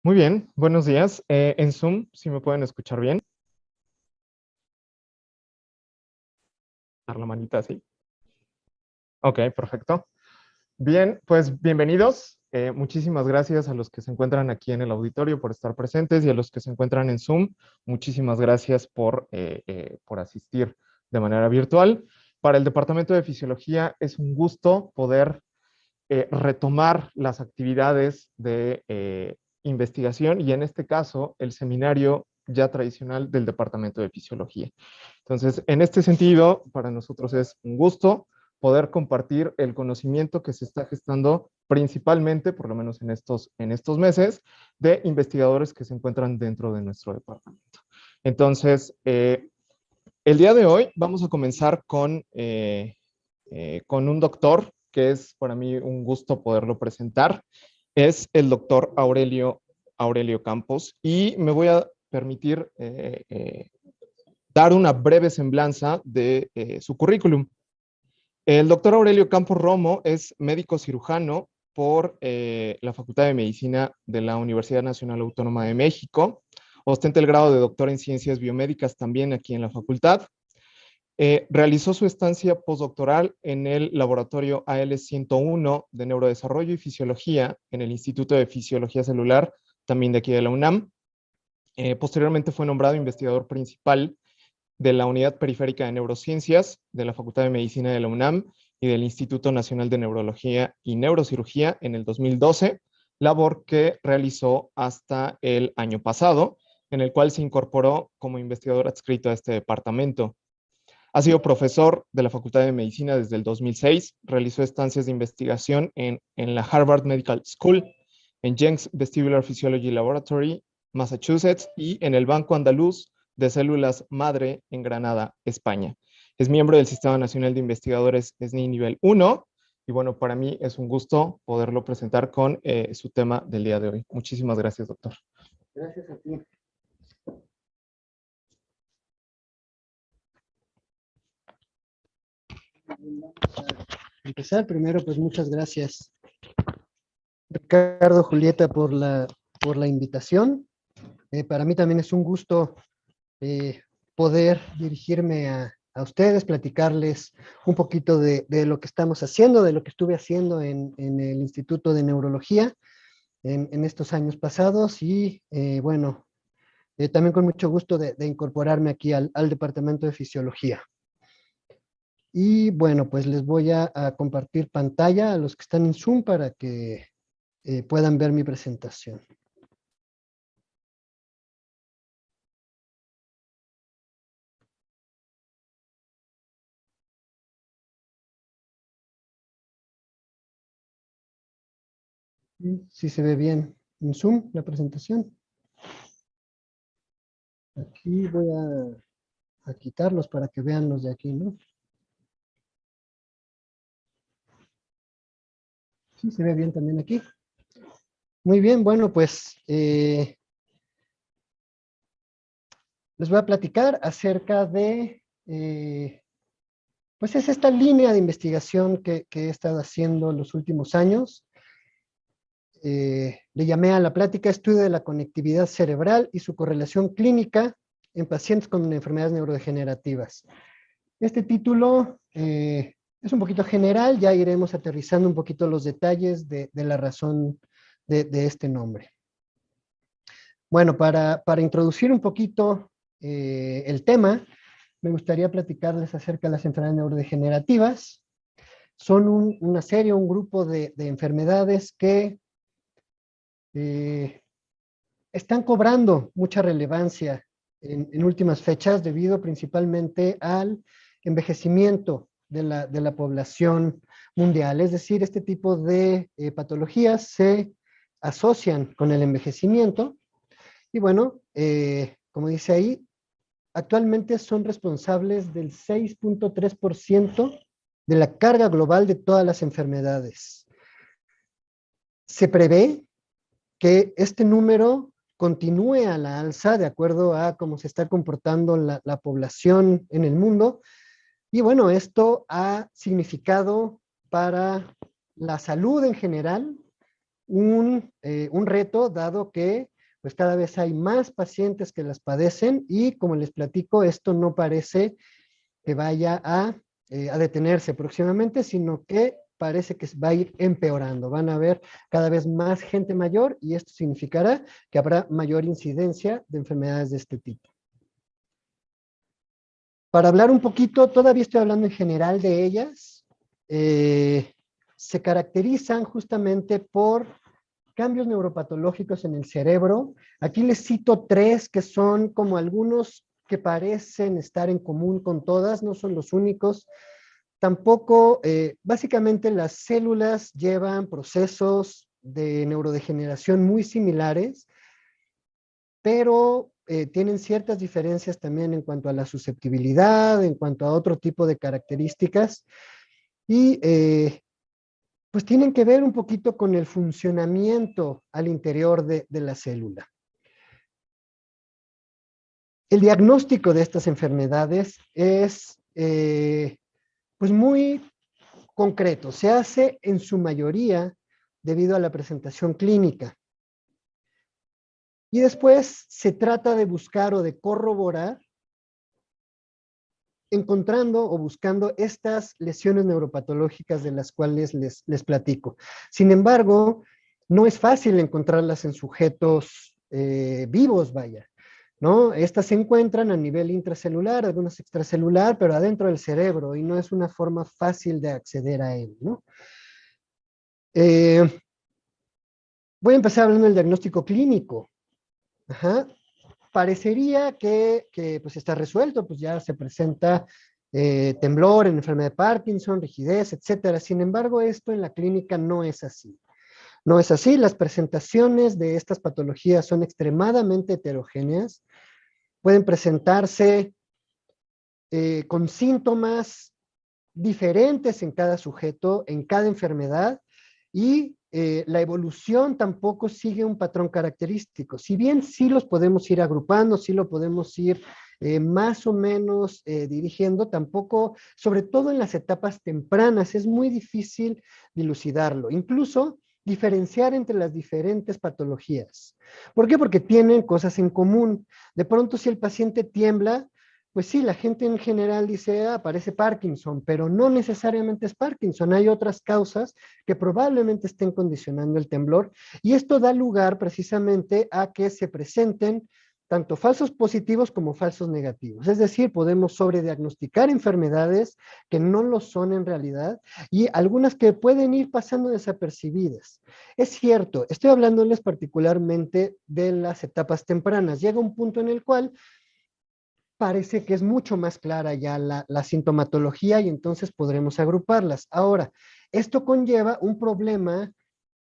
Muy bien, buenos días. En Zoom, si me pueden escuchar bien. Dar la manita así. Ok, perfecto. Bien, pues bienvenidos. Muchísimas gracias a los que se encuentran aquí en el auditorio por estar presentes y a los que se encuentran en Zoom. Muchísimas gracias por asistir de manera virtual. Para el Departamento de Fisiología es un gusto poder retomar las actividades de investigación y en este caso el seminario ya tradicional del Departamento de Fisiología. Entonces, en este sentido, para nosotros es un gusto poder compartir el conocimiento que se está gestando principalmente, por lo menos en estos meses, de investigadores que se encuentran dentro de nuestro departamento. Entonces, el día de hoy vamos a comenzar con un doctor que es para mí un gusto poderlo presentar. Es el doctor Aurelio Campos y me voy a permitir dar una breve semblanza de su currículum. El doctor Aurelio Campos Romo es médico cirujano por la Facultad de Medicina de la Universidad Nacional Autónoma de México. Ostenta el grado de doctor en ciencias biomédicas también aquí en la facultad. Realizó su estancia postdoctoral en el laboratorio AL101 de Neurodesarrollo y Fisiología en el Instituto de Fisiología Celular, también de aquí de la UNAM. Posteriormente fue nombrado investigador principal de la Unidad Periférica de Neurociencias de la Facultad de Medicina de la UNAM y del Instituto Nacional de Neurología y Neurocirugía en el 2012, labor que realizó hasta el año pasado, en el cual se incorporó como investigador adscrito a este departamento. Ha sido profesor de la Facultad de Medicina desde el 2006, realizó estancias de investigación en la Harvard Medical School, en Jenks Vestibular Physiology Laboratory, Massachusetts, y en el Banco Andaluz de Células Madre en Granada, España. Es miembro del Sistema Nacional de Investigadores SNI Nivel 1, y bueno, para mí es un gusto poderlo presentar con su tema del día de hoy. Muchísimas gracias, doctor. Gracias a ti. Vamos a empezar. Primero, pues muchas gracias, Ricardo, Julieta, por la invitación. Para mí también es un gusto poder dirigirme a ustedes, platicarles un poquito de lo que estamos haciendo, de lo que estuve haciendo en el Instituto de Neurología en estos años pasados y bueno, también con mucho gusto de incorporarme aquí al Departamento de Fisiología. Y bueno, pues les voy a compartir pantalla a los que están en Zoom para que puedan ver mi presentación. Si se ve bien en Zoom la presentación. Aquí voy a quitarlos para que vean los de aquí, ¿no? Sí, se ve bien también aquí. Muy bien, bueno, pues les voy a platicar acerca de, pues es esta línea de investigación que he estado haciendo los últimos años. Le llamé a la plática Estudio de la conectividad cerebral y su correlación clínica en pacientes con enfermedades neurodegenerativas. Este título es un poquito general, ya iremos aterrizando un poquito los detalles de la razón de este nombre. Bueno, para introducir un poquito el tema, me gustaría platicarles acerca de las enfermedades neurodegenerativas. Son una serie, un grupo de enfermedades que están cobrando mucha relevancia en últimas fechas debido principalmente al envejecimiento de la población mundial. Es decir, este tipo de patologías se asocian con el envejecimiento y bueno, como dice ahí, actualmente son responsables del 6.3% de la carga global de todas las enfermedades. Se prevé que este número continúe a la alza de acuerdo a cómo se está comportando la población en el mundo. Y bueno, esto ha significado para la salud en general un reto, dado que pues cada vez hay más pacientes que las padecen y como les platico, esto no parece que vaya a detenerse próximamente, sino que parece que va a ir empeorando. Van a haber cada vez más gente mayor y esto significará que habrá mayor incidencia de enfermedades de este tipo. Para hablar un poquito, todavía estoy hablando en general de ellas, se caracterizan justamente por cambios neuropatológicos en el cerebro. Aquí les cito tres que son como algunos que parecen estar en común con todas, no son los únicos. Tampoco, básicamente las células llevan procesos de neurodegeneración muy similares, pero tienen ciertas diferencias también en cuanto a la susceptibilidad, en cuanto a otro tipo de características, y pues tienen que ver un poquito con el funcionamiento al interior de la célula. El diagnóstico de estas enfermedades es pues muy concreto. Se hace en su mayoría debido a la presentación clínica. Y después se trata de buscar o de corroborar encontrando o buscando estas lesiones neuropatológicas de las cuales les platico. Sin embargo, no es fácil encontrarlas en sujetos vivos, vaya, ¿no? Estas se encuentran a nivel intracelular, algunas extracelular, pero adentro del cerebro y no es una forma fácil de acceder a él, ¿no? Voy a empezar hablando del diagnóstico clínico. Ajá. Parecería que pues está resuelto, pues ya se presenta temblor en enfermedad de Parkinson, rigidez, etcétera. Sin embargo, esto en la clínica no es así. No es así, las presentaciones de estas patologías son extremadamente heterogéneas, pueden presentarse con síntomas diferentes en cada sujeto, en cada enfermedad, y la evolución tampoco sigue un patrón característico. Si bien sí los podemos ir agrupando, sí lo podemos ir más o menos dirigiendo, tampoco, sobre todo en las etapas tempranas, es muy difícil dilucidarlo. Incluso diferenciar entre las diferentes patologías. ¿Por qué? Porque tienen cosas en común. De pronto, si el paciente tiembla, pues sí, la gente en general dice, ah, parece Parkinson, pero no necesariamente es Parkinson. Hay otras causas que probablemente estén condicionando el temblor y esto da lugar precisamente a que se presenten tanto falsos positivos como falsos negativos. Es decir, podemos sobrediagnosticar enfermedades que no lo son en realidad y algunas que pueden ir pasando desapercibidas. Es cierto, estoy hablándoles particularmente de las etapas tempranas. Llega un punto en el cual parece que es mucho más clara ya la sintomatología y entonces podremos agruparlas. Ahora, esto conlleva un problema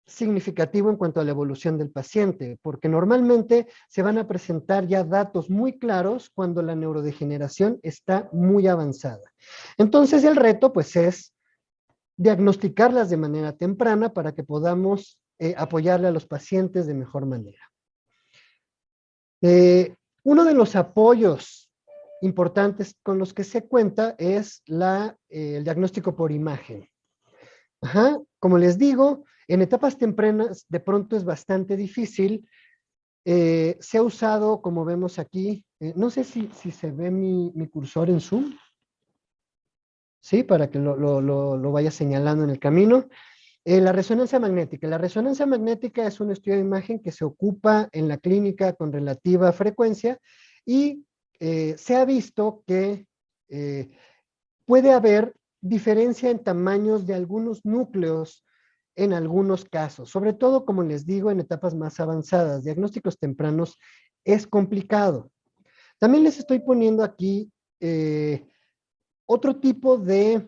significativo en cuanto a la evolución del paciente, porque normalmente se van a presentar ya datos muy claros cuando la neurodegeneración está muy avanzada. Entonces el reto pues es diagnosticarlas de manera temprana para que podamos apoyarle a los pacientes de mejor manera. Uno de los apoyos importantes con los que se cuenta es el diagnóstico por imagen. Ajá. Como les digo, en etapas tempranas de pronto es bastante difícil. Se ha usado, como vemos aquí, no sé si se ve mi cursor en Zoom, ¿sí? Para que lo vaya señalando en el camino. La resonancia magnética. La resonancia magnética es un estudio de imagen que se ocupa en la clínica con relativa frecuencia y se ha visto que puede haber diferencia en tamaños de algunos núcleos en algunos casos, sobre todo, como les digo, en etapas más avanzadas. Diagnósticos tempranos es complicado. También les estoy poniendo aquí otro tipo de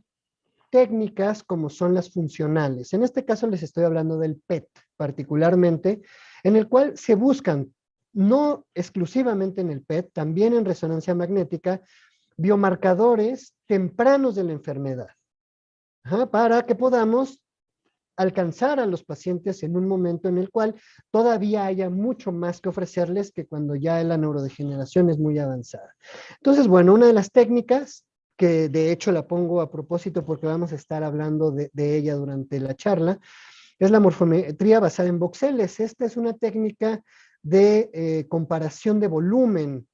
técnicas como son las funcionales. En este caso les estoy hablando del PET particularmente, en el cual se buscan, no exclusivamente en el PET, también en resonancia magnética, biomarcadores tempranos de la enfermedad, para que podamos alcanzar a los pacientes en un momento en el cual todavía haya mucho más que ofrecerles que cuando ya la neurodegeneración es muy avanzada. Entonces, bueno, una de las técnicas que de hecho la pongo a propósito porque vamos a estar hablando de ella durante la charla, es la morfometría basada en voxeles. Esta es una técnica de comparación de volumen,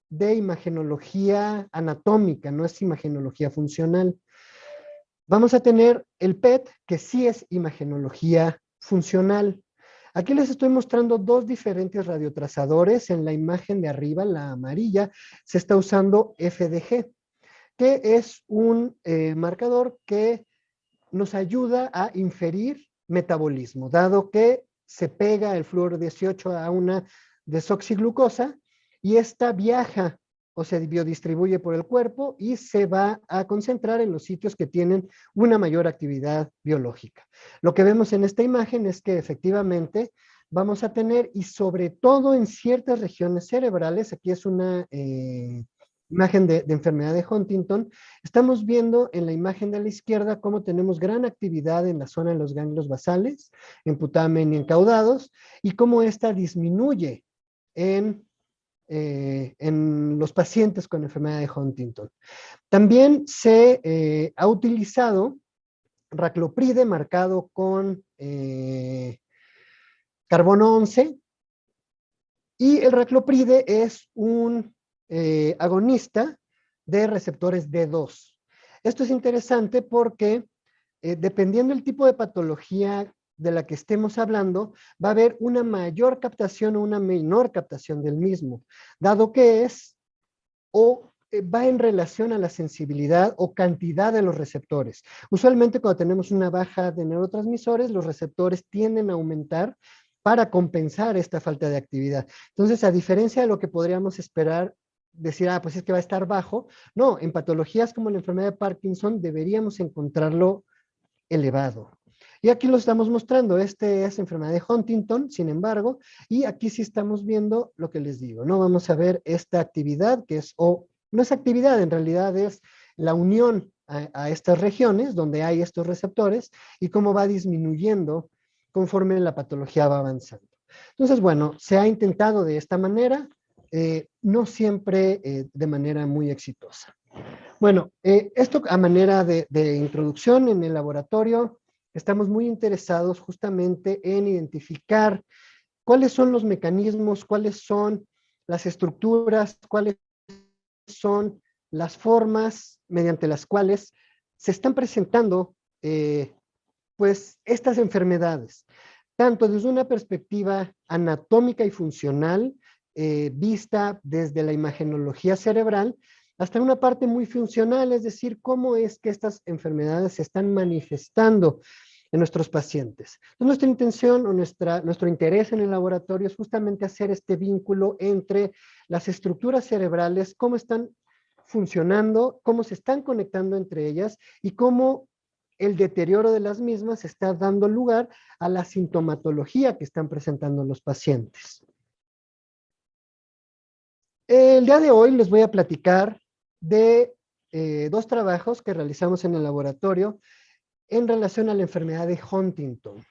de imagenología anatómica, no es imagenología funcional. Vamos a tener el PET, que sí es imagenología funcional. Aquí les estoy mostrando dos diferentes radiotrazadores. En la imagen de arriba, la amarilla, se está usando FDG, que es un marcador que nos ayuda a inferir metabolismo, dado que se pega el flúor 18 a una desoxiglucosa y esta viaja o se biodistribuye por el cuerpo y se va a concentrar en los sitios que tienen una mayor actividad biológica. Lo que vemos en esta imagen es que efectivamente vamos a tener, y sobre todo en ciertas regiones cerebrales, aquí es una imagen de enfermedad de Huntington, estamos viendo en la imagen de la izquierda cómo tenemos gran actividad en la zona de los ganglios basales, en putamen y encaudados, y cómo esta disminuye en los pacientes con enfermedad de Huntington. También se ha utilizado raclopride marcado con carbono 11, y el raclopride es un agonista de receptores D2. Esto es interesante porque dependiendo del tipo de patología de la que estemos hablando, va a haber una mayor captación o una menor captación del mismo, dado que es o va en relación a la sensibilidad o cantidad de los receptores. Usualmente cuando tenemos una baja de neurotransmisores, los receptores tienden a aumentar para compensar esta falta de actividad. Entonces, a diferencia de lo que podríamos esperar, decir, pues es que va a estar bajo, no, en patologías como la enfermedad de Parkinson deberíamos encontrarlo elevado. Y aquí lo estamos mostrando, este es enfermedad de Huntington, sin embargo, y aquí sí estamos viendo lo que les digo, ¿no? Vamos a ver esta actividad que es, o no es actividad, en realidad es la unión a estas regiones donde hay estos receptores y cómo va disminuyendo conforme la patología va avanzando. Entonces, bueno, se ha intentado de esta manera, no siempre de manera muy exitosa. Bueno, esto a manera de introducción en el laboratorio, estamos muy interesados justamente en identificar cuáles son los mecanismos, cuáles son las estructuras, cuáles son las formas mediante las cuales se están presentando pues estas enfermedades, tanto desde una perspectiva anatómica y funcional, vista desde la imagenología cerebral, hasta una parte muy funcional, es decir, cómo es que estas enfermedades se están manifestando en nuestros pacientes. Entonces, nuestra intención o nuestro interés en el laboratorio es justamente hacer este vínculo entre las estructuras cerebrales, cómo están funcionando, cómo se están conectando entre ellas y cómo el deterioro de las mismas está dando lugar a la sintomatología que están presentando los pacientes. El día de hoy les voy a platicar de dos trabajos que realizamos en el laboratorio en relación a la enfermedad de Huntington.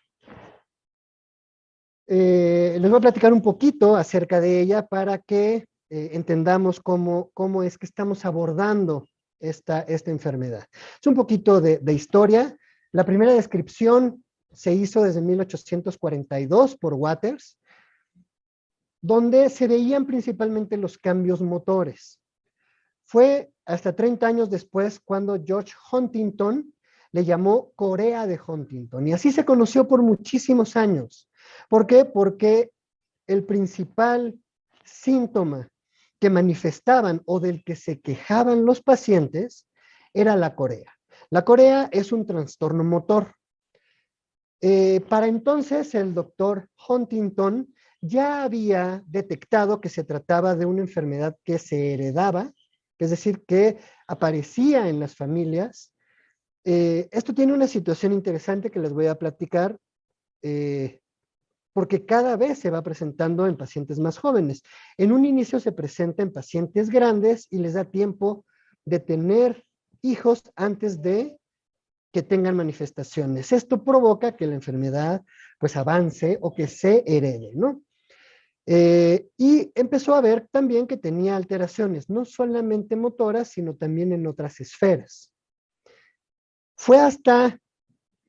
Les voy a platicar un poquito acerca de ella para que entendamos cómo es que estamos abordando esta enfermedad. Es un poquito de historia. La primera descripción se hizo desde 1842 por Waters, donde se veían principalmente los cambios motores. Fue hasta 30 años después cuando George Huntington le llamó Corea de Huntington, y así se conoció por muchísimos años. ¿Por qué? Porque el principal síntoma que manifestaban o del que se quejaban los pacientes era la corea. La corea es un trastorno motor. Para entonces el doctor Huntington ya había detectado que se trataba de una enfermedad que se heredaba, es decir, que aparecía en las familias. Esto tiene una situación interesante que les voy a platicar, porque cada vez se va presentando en pacientes más jóvenes. En un inicio se presenta en pacientes grandes y les da tiempo de tener hijos antes de que tengan manifestaciones. Esto provoca que la enfermedad pues avance o que se herede, ¿no? Y empezó a ver también que tenía alteraciones, no solamente motoras, sino también en otras esferas. Fue hasta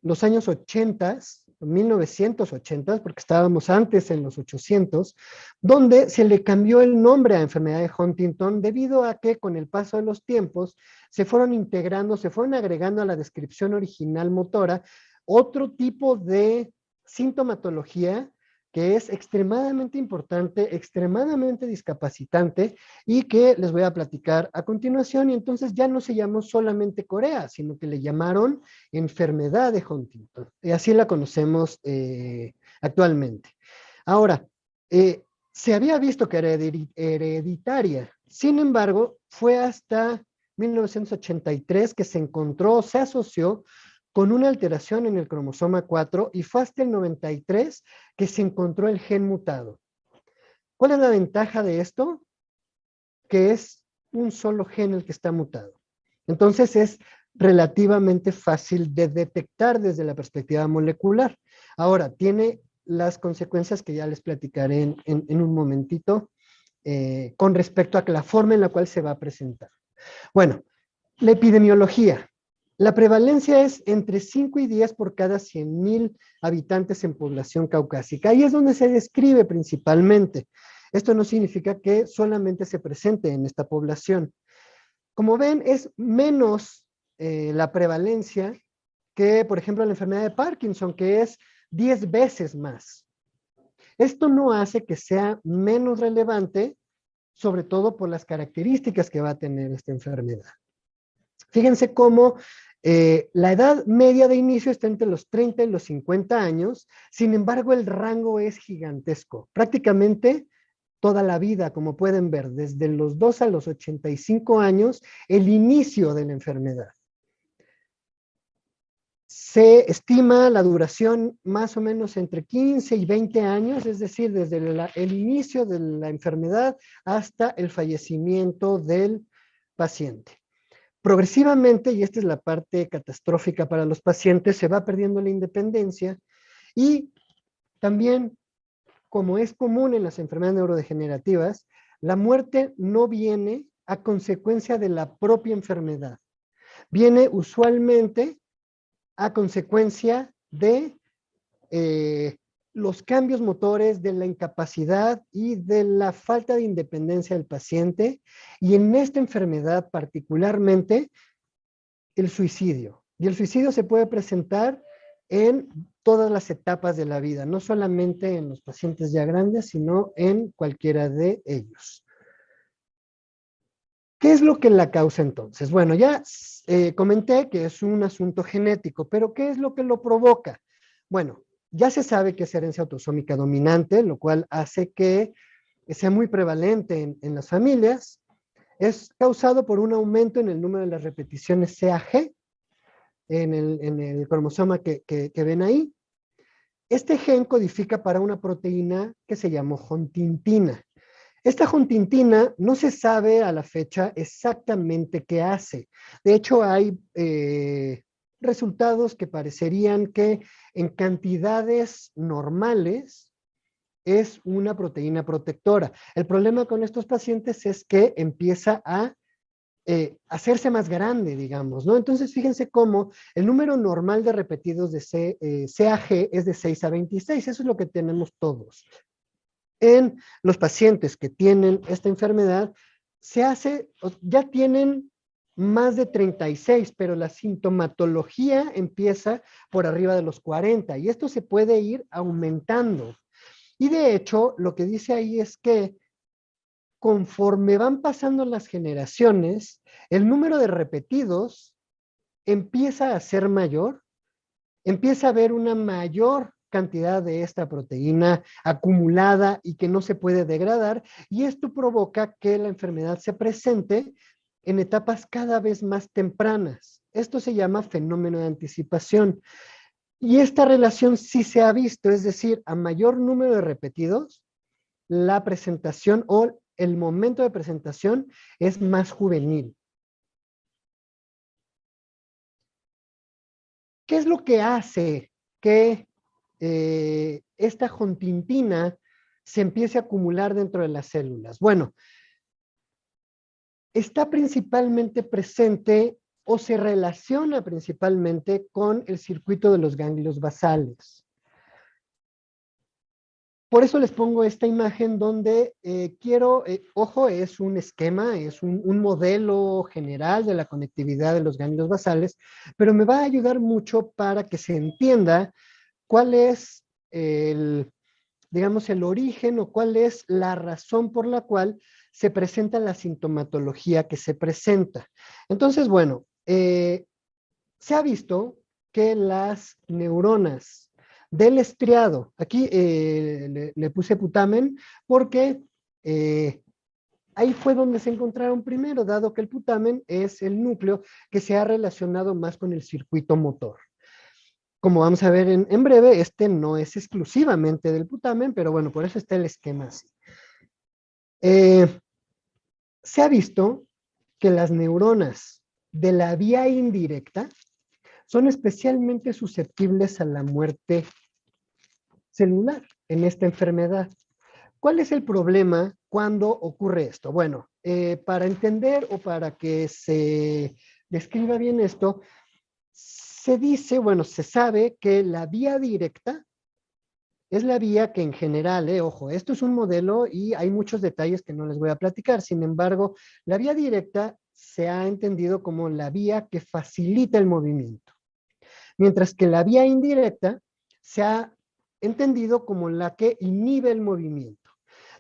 los años 80, 1980, porque estábamos antes en los 800, donde se le cambió el nombre a enfermedad de Huntington debido a que con el paso de los tiempos se fueron integrando, se fueron agregando a la descripción original motora otro tipo de sintomatología que es extremadamente importante, extremadamente discapacitante y que les voy a platicar a continuación. Y entonces ya no se llamó solamente Corea, sino que le llamaron enfermedad de Huntington. Y así la conocemos actualmente. Ahora, se había visto que era hereditaria. Sin embargo, fue hasta 1983 que se encontró, se asoció con una alteración en el cromosoma 4 y fue hasta el 93 que se encontró el gen mutado. ¿Cuál es la ventaja de esto? Que es un solo gen el que está mutado. Entonces es relativamente fácil de detectar desde la perspectiva molecular. Ahora, tiene las consecuencias que ya les platicaré en un momentito con respecto a la forma en la cual se va a presentar. Bueno, la epidemiología. La prevalencia es entre 5 y 10 por cada 100,000 habitantes en población caucásica. Ahí es donde se describe principalmente. Esto no significa que solamente se presente en esta población. Como ven, es menos la prevalencia que, por ejemplo, la enfermedad de Parkinson, que es 10 veces más. Esto no hace que sea menos relevante, sobre todo por las características que va a tener esta enfermedad. Fíjense cómo la edad media de inicio está entre los 30 y los 50 años, sin embargo el rango es gigantesco, prácticamente toda la vida, como pueden ver, desde los 2 a los 85 años, el inicio de la enfermedad. Se estima la duración más o menos entre 15 y 20 años, es decir, desde el inicio de la enfermedad hasta el fallecimiento del paciente. Progresivamente, y esta es la parte catastrófica para los pacientes, se va perdiendo la independencia y también, como es común en las enfermedades neurodegenerativas, la muerte no viene a consecuencia de la propia enfermedad. Viene usualmente a consecuencia de los cambios motores, de la incapacidad y de la falta de independencia del paciente, y en esta enfermedad particularmente el suicidio. Y el suicidio se puede presentar en todas las etapas de la vida, no solamente en los pacientes ya grandes, sino en cualquiera de ellos. ¿Qué es lo que la causa entonces? Bueno, ya comenté que es un asunto genético, pero ¿qué es lo que lo provoca? Bueno, ya se sabe que es herencia autosómica dominante, lo cual hace que sea muy prevalente en las familias. Es causado por un aumento en el número de las repeticiones CAG en el cromosoma que ven ahí. Este gen codifica para una proteína que se llamó huntingtina. Esta huntingtina no se sabe a la fecha exactamente qué hace. De hecho, hay resultados que parecerían que en cantidades normales es una proteína protectora. El problema con estos pacientes es que empieza a hacerse más grande, digamos, ¿no? Entonces, fíjense cómo el número normal de repetidos de CAG es de 6 a 26. Eso es lo que tenemos todos. En los pacientes que tienen esta enfermedad, ya tienen más de 36, pero la sintomatología empieza por arriba de los 40 y esto se puede ir aumentando. Y de hecho, lo que dice ahí es que conforme van pasando las generaciones, el número de repetidos empieza a ser mayor, empieza a haber una mayor cantidad de esta proteína acumulada y que no se puede degradar, y esto provoca que la enfermedad se presente en etapas cada vez más tempranas. Esto se llama fenómeno de anticipación. Y esta relación sí se ha visto, es decir, a mayor número de repetidos, la presentación o el momento de presentación es más juvenil. ¿Qué es lo que hace que esta huntingtina se empiece a acumular dentro de las células? Bueno, está principalmente presente o se relaciona principalmente con el circuito de los ganglios basales. por eso les pongo esta imagen donde quiero, ojo, es un esquema, es un modelo general de la conectividad de los ganglios basales, pero me va a ayudar mucho para que se entienda cuál es el, digamos, el origen o cuál es la razón por la cual se presenta la sintomatología que se presenta. Entonces, bueno, se ha visto que las neuronas del estriado, aquí le puse putamen porque ahí fue donde se encontraron primero, dado que el putamen es el núcleo que se ha relacionado más con el circuito motor. Como vamos a ver en breve, este no es exclusivamente del putamen, pero bueno, por eso está el esquema así. Se ha visto que las neuronas de la vía indirecta son especialmente susceptibles a la muerte celular en esta enfermedad. ¿Cuál es el problema cuando ocurre esto? Bueno, para entender o para que se describa bien esto, se dice, bueno, se sabe que la vía directa es la vía que en general, ojo, esto es un modelo y hay muchos detalles que no les voy a platicar. Sin embargo, la vía directa se ha entendido como la vía que facilita el movimiento, mientras que la vía indirecta se ha entendido como la que inhibe el movimiento.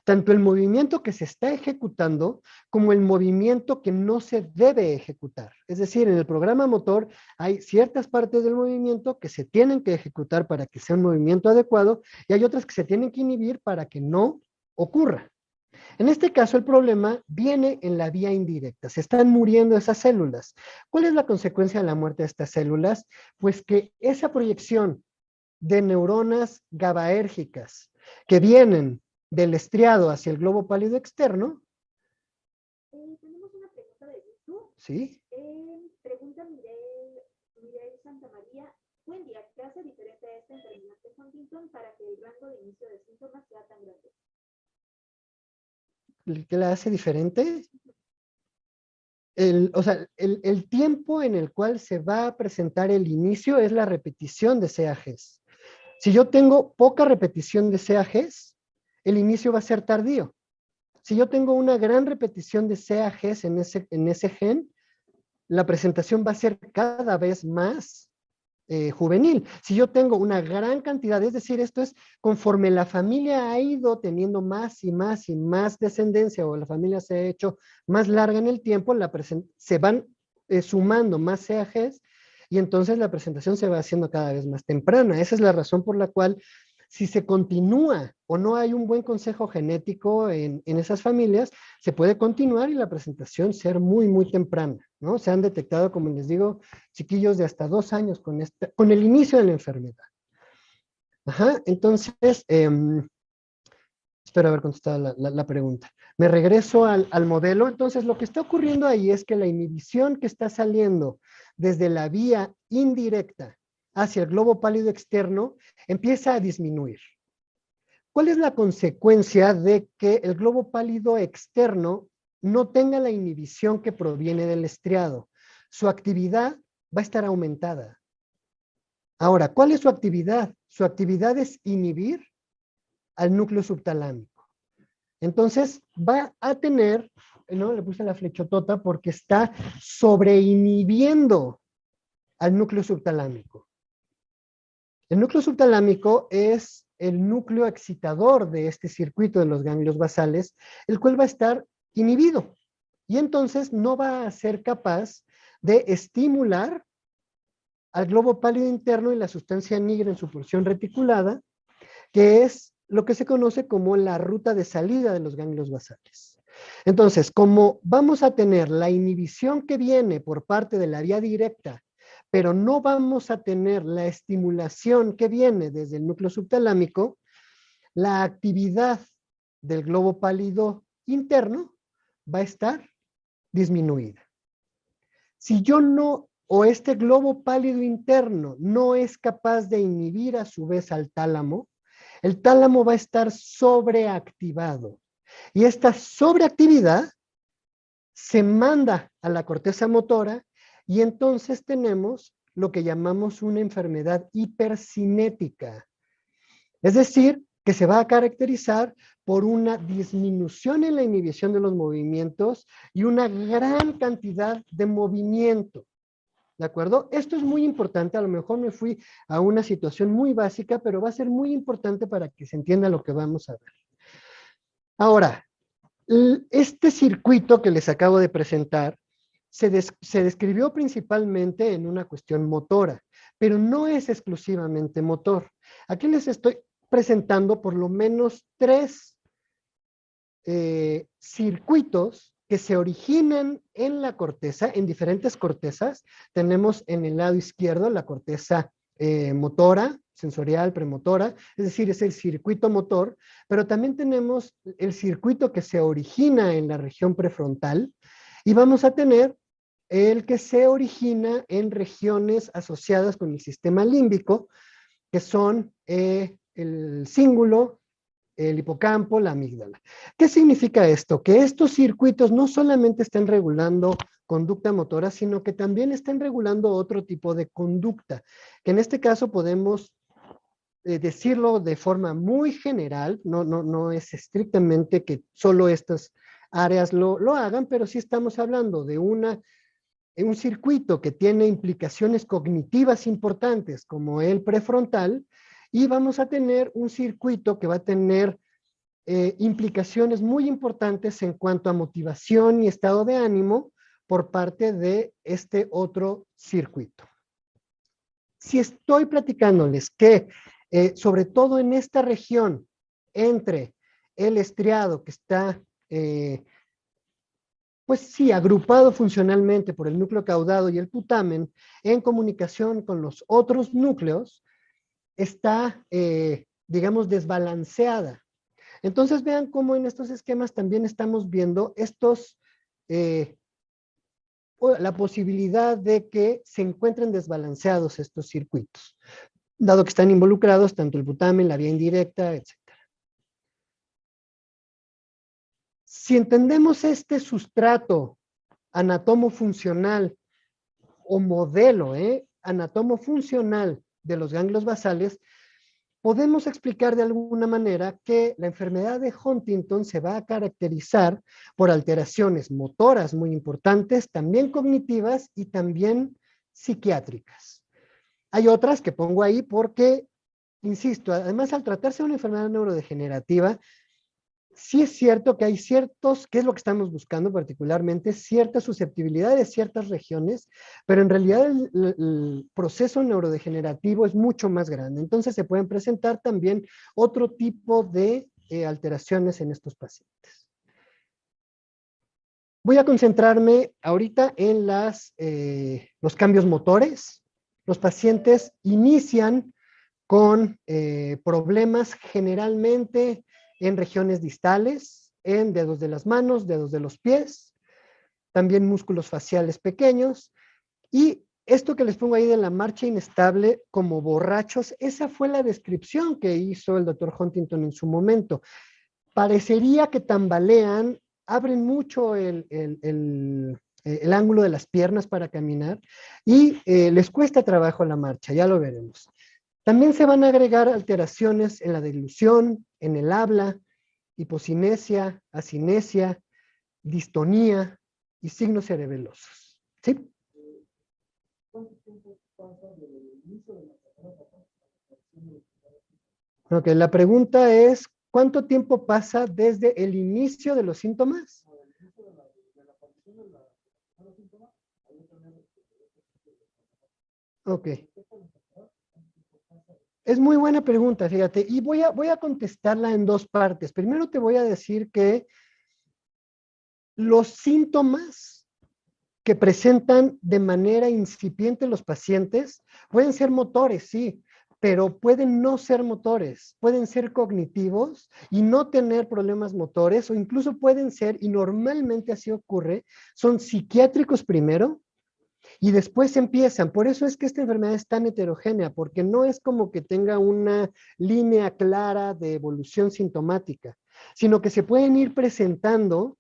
Tanto el movimiento que se está ejecutando como el movimiento que no se debe ejecutar. Es decir, en el programa motor hay ciertas partes del movimiento que se tienen que ejecutar para que sea un movimiento adecuado y hay otras que se tienen que inhibir para que no ocurra. En este caso, el problema viene en la vía indirecta. Se están muriendo esas células. ¿Cuál es la consecuencia de la muerte de estas células? Pues que esa proyección de neuronas GABAérgicas que vienen del estriado hacia el globo pálido externo. Tenemos una pregunta de YouTube. Sí. Pregunta Mireille Santa María. Buen día, ¿qué hace diferente a esta enfermedad de Huntington para que el rango de inicio de síntomas sea tan grande? ¿Qué la hace diferente? El tiempo en el cual se va a presentar el inicio es la repetición de CAGs. Si yo tengo poca repetición de CAGs, el inicio va a ser tardío. Si yo tengo una gran repetición de CAGs en ese gen, la presentación va a ser cada vez más juvenil. Si yo tengo una gran cantidad, es decir, esto es conforme la familia ha ido teniendo más y más y más descendencia o la familia se ha hecho más larga en el tiempo, se van sumando más CAGs y entonces la presentación se va haciendo cada vez más temprana. Esa es la razón por la cual si se continúa o no hay un buen consejo genético en esas familias, se puede continuar y la presentación ser muy, muy temprana, ¿no? Se han detectado, como les digo, chiquillos de hasta 2 años con el inicio de la enfermedad. Ajá, entonces, espero haber contestado la pregunta. Me regreso al modelo. Entonces, lo que está ocurriendo ahí es que la inhibición que está saliendo desde la vía indirecta hacia el globo pálido externo empieza a disminuir. ¿Cuál es la consecuencia de que el globo pálido externo no tenga la inhibición que proviene del estriado? Su actividad va a estar aumentada. Ahora, ¿cuál es su actividad? Su actividad es inhibir al núcleo subtalámico. Entonces, va a tener, ¿no? Le puse la flechotota porque está sobreinhibiendo al núcleo subtalámico. El núcleo subtalámico es el núcleo excitador de este circuito de los ganglios basales, el cual va a estar inhibido. Y entonces no va a ser capaz de estimular al globo pálido interno y la sustancia negra en su porción reticulada, que es lo que se conoce como la ruta de salida de los ganglios basales. Entonces, como vamos a tener la inhibición que viene por parte de la vía directa, pero no vamos a tener la estimulación que viene desde el núcleo subtalámico, la actividad del globo pálido interno va a estar disminuida. Si yo no, o este globo pálido interno no es capaz de inhibir a su vez al tálamo, el tálamo va a estar sobreactivado. Y esta sobreactividad se manda a la corteza motora y entonces tenemos lo que llamamos una enfermedad hipercinética. Es decir, que se va a caracterizar por una disminución en la inhibición de los movimientos y una gran cantidad de movimiento. ¿De acuerdo? Esto es muy importante, a lo mejor me fui a una situación muy básica, pero va a ser muy importante para que se entienda lo que vamos a ver. Ahora, este circuito que les acabo de presentar se describió principalmente en una cuestión motora, pero no es exclusivamente motor. Aquí les estoy presentando por lo menos 3 circuitos que se originan en la corteza, en diferentes cortezas. Tenemos en el lado izquierdo la corteza motora, sensorial, premotora, es decir, es el circuito motor, pero también tenemos el circuito que se origina en la región prefrontal y vamos a tener el que se origina en regiones asociadas con el sistema límbico, que son el cíngulo, el hipocampo, la amígdala. ¿Qué significa esto? Que estos circuitos no solamente están regulando conducta motora, sino que también están regulando otro tipo de conducta, que en este caso podemos decirlo de forma muy general, no es estrictamente que solo estas áreas lo hagan, pero sí estamos hablando de un circuito que tiene implicaciones cognitivas importantes, como el prefrontal, y vamos a tener un circuito que va a tener implicaciones muy importantes en cuanto a motivación y estado de ánimo por parte de este otro circuito. Si estoy platicándoles que, sobre todo en esta región, entre el estriado que está, pues sí, agrupado funcionalmente por el núcleo caudado y el putamen, en comunicación con los otros núcleos, está, digamos, desbalanceada. Entonces vean cómo en estos esquemas también estamos viendo la posibilidad de que se encuentren desbalanceados estos circuitos, dado que están involucrados tanto el putamen, la vía indirecta, etc. Si entendemos este sustrato anatomofuncional o modelo anatomofuncional de los ganglios basales, podemos explicar de alguna manera que la enfermedad de Huntington se va a caracterizar por alteraciones motoras muy importantes, también cognitivas y también psiquiátricas. Hay otras que pongo ahí porque, insisto, además al tratarse de una enfermedad neurodegenerativa, sí es cierto que hay ciertos, que es lo que estamos buscando particularmente, ciertas susceptibilidades de ciertas regiones, pero en realidad el proceso neurodegenerativo es mucho más grande. Entonces se pueden presentar también otro tipo de alteraciones en estos pacientes. Voy a concentrarme ahorita en los cambios motores. Los pacientes inician con problemas generalmente en regiones distales, en dedos de las manos, dedos de los pies, también músculos faciales pequeños. Y esto que les pongo ahí de la marcha inestable como borrachos, esa fue la descripción que hizo el doctor Huntington en su momento. Parecería que tambalean, abren mucho el ángulo de las piernas para caminar y les cuesta trabajo la marcha, ya lo veremos. También se van a agregar alteraciones en la deglución, en el habla, hipocinesia, acinesia, distonía y signos cerebelosos. ¿Sí? Ok, la pregunta es, ¿cuánto tiempo pasa desde el inicio de los síntomas? Ok. Es muy buena pregunta, fíjate, y voy a contestarla en 2 partes. Primero te voy a decir que los síntomas que presentan de manera incipiente los pacientes pueden ser motores, sí, pero pueden no ser motores, pueden ser cognitivos y no tener problemas motores, o incluso pueden ser, y normalmente así ocurre, son psiquiátricos primero, y después empiezan. Por eso es que esta enfermedad es tan heterogénea, porque no es como que tenga una línea clara de evolución sintomática, sino que se pueden ir presentando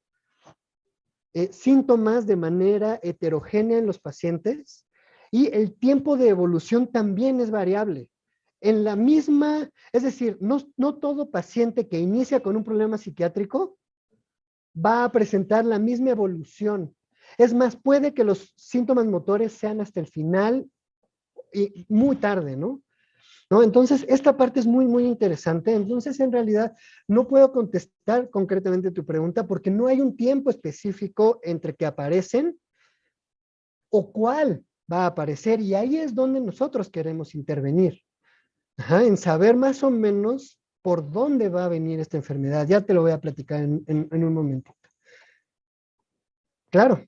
síntomas de manera heterogénea en los pacientes y el tiempo de evolución también es variable. en la misma, es decir, no todo paciente que inicia con un problema psiquiátrico va a presentar la misma evolución. Es más, puede que los síntomas motores sean hasta el final y muy tarde, ¿no? Entonces, esta parte es muy, muy interesante. Entonces, en realidad, no puedo contestar concretamente tu pregunta porque no hay un tiempo específico entre que aparecen o cuál va a aparecer. Y ahí es donde nosotros queremos intervenir. En saber más o menos por dónde va a venir esta enfermedad. Ya te lo voy a platicar en un momento. Claro.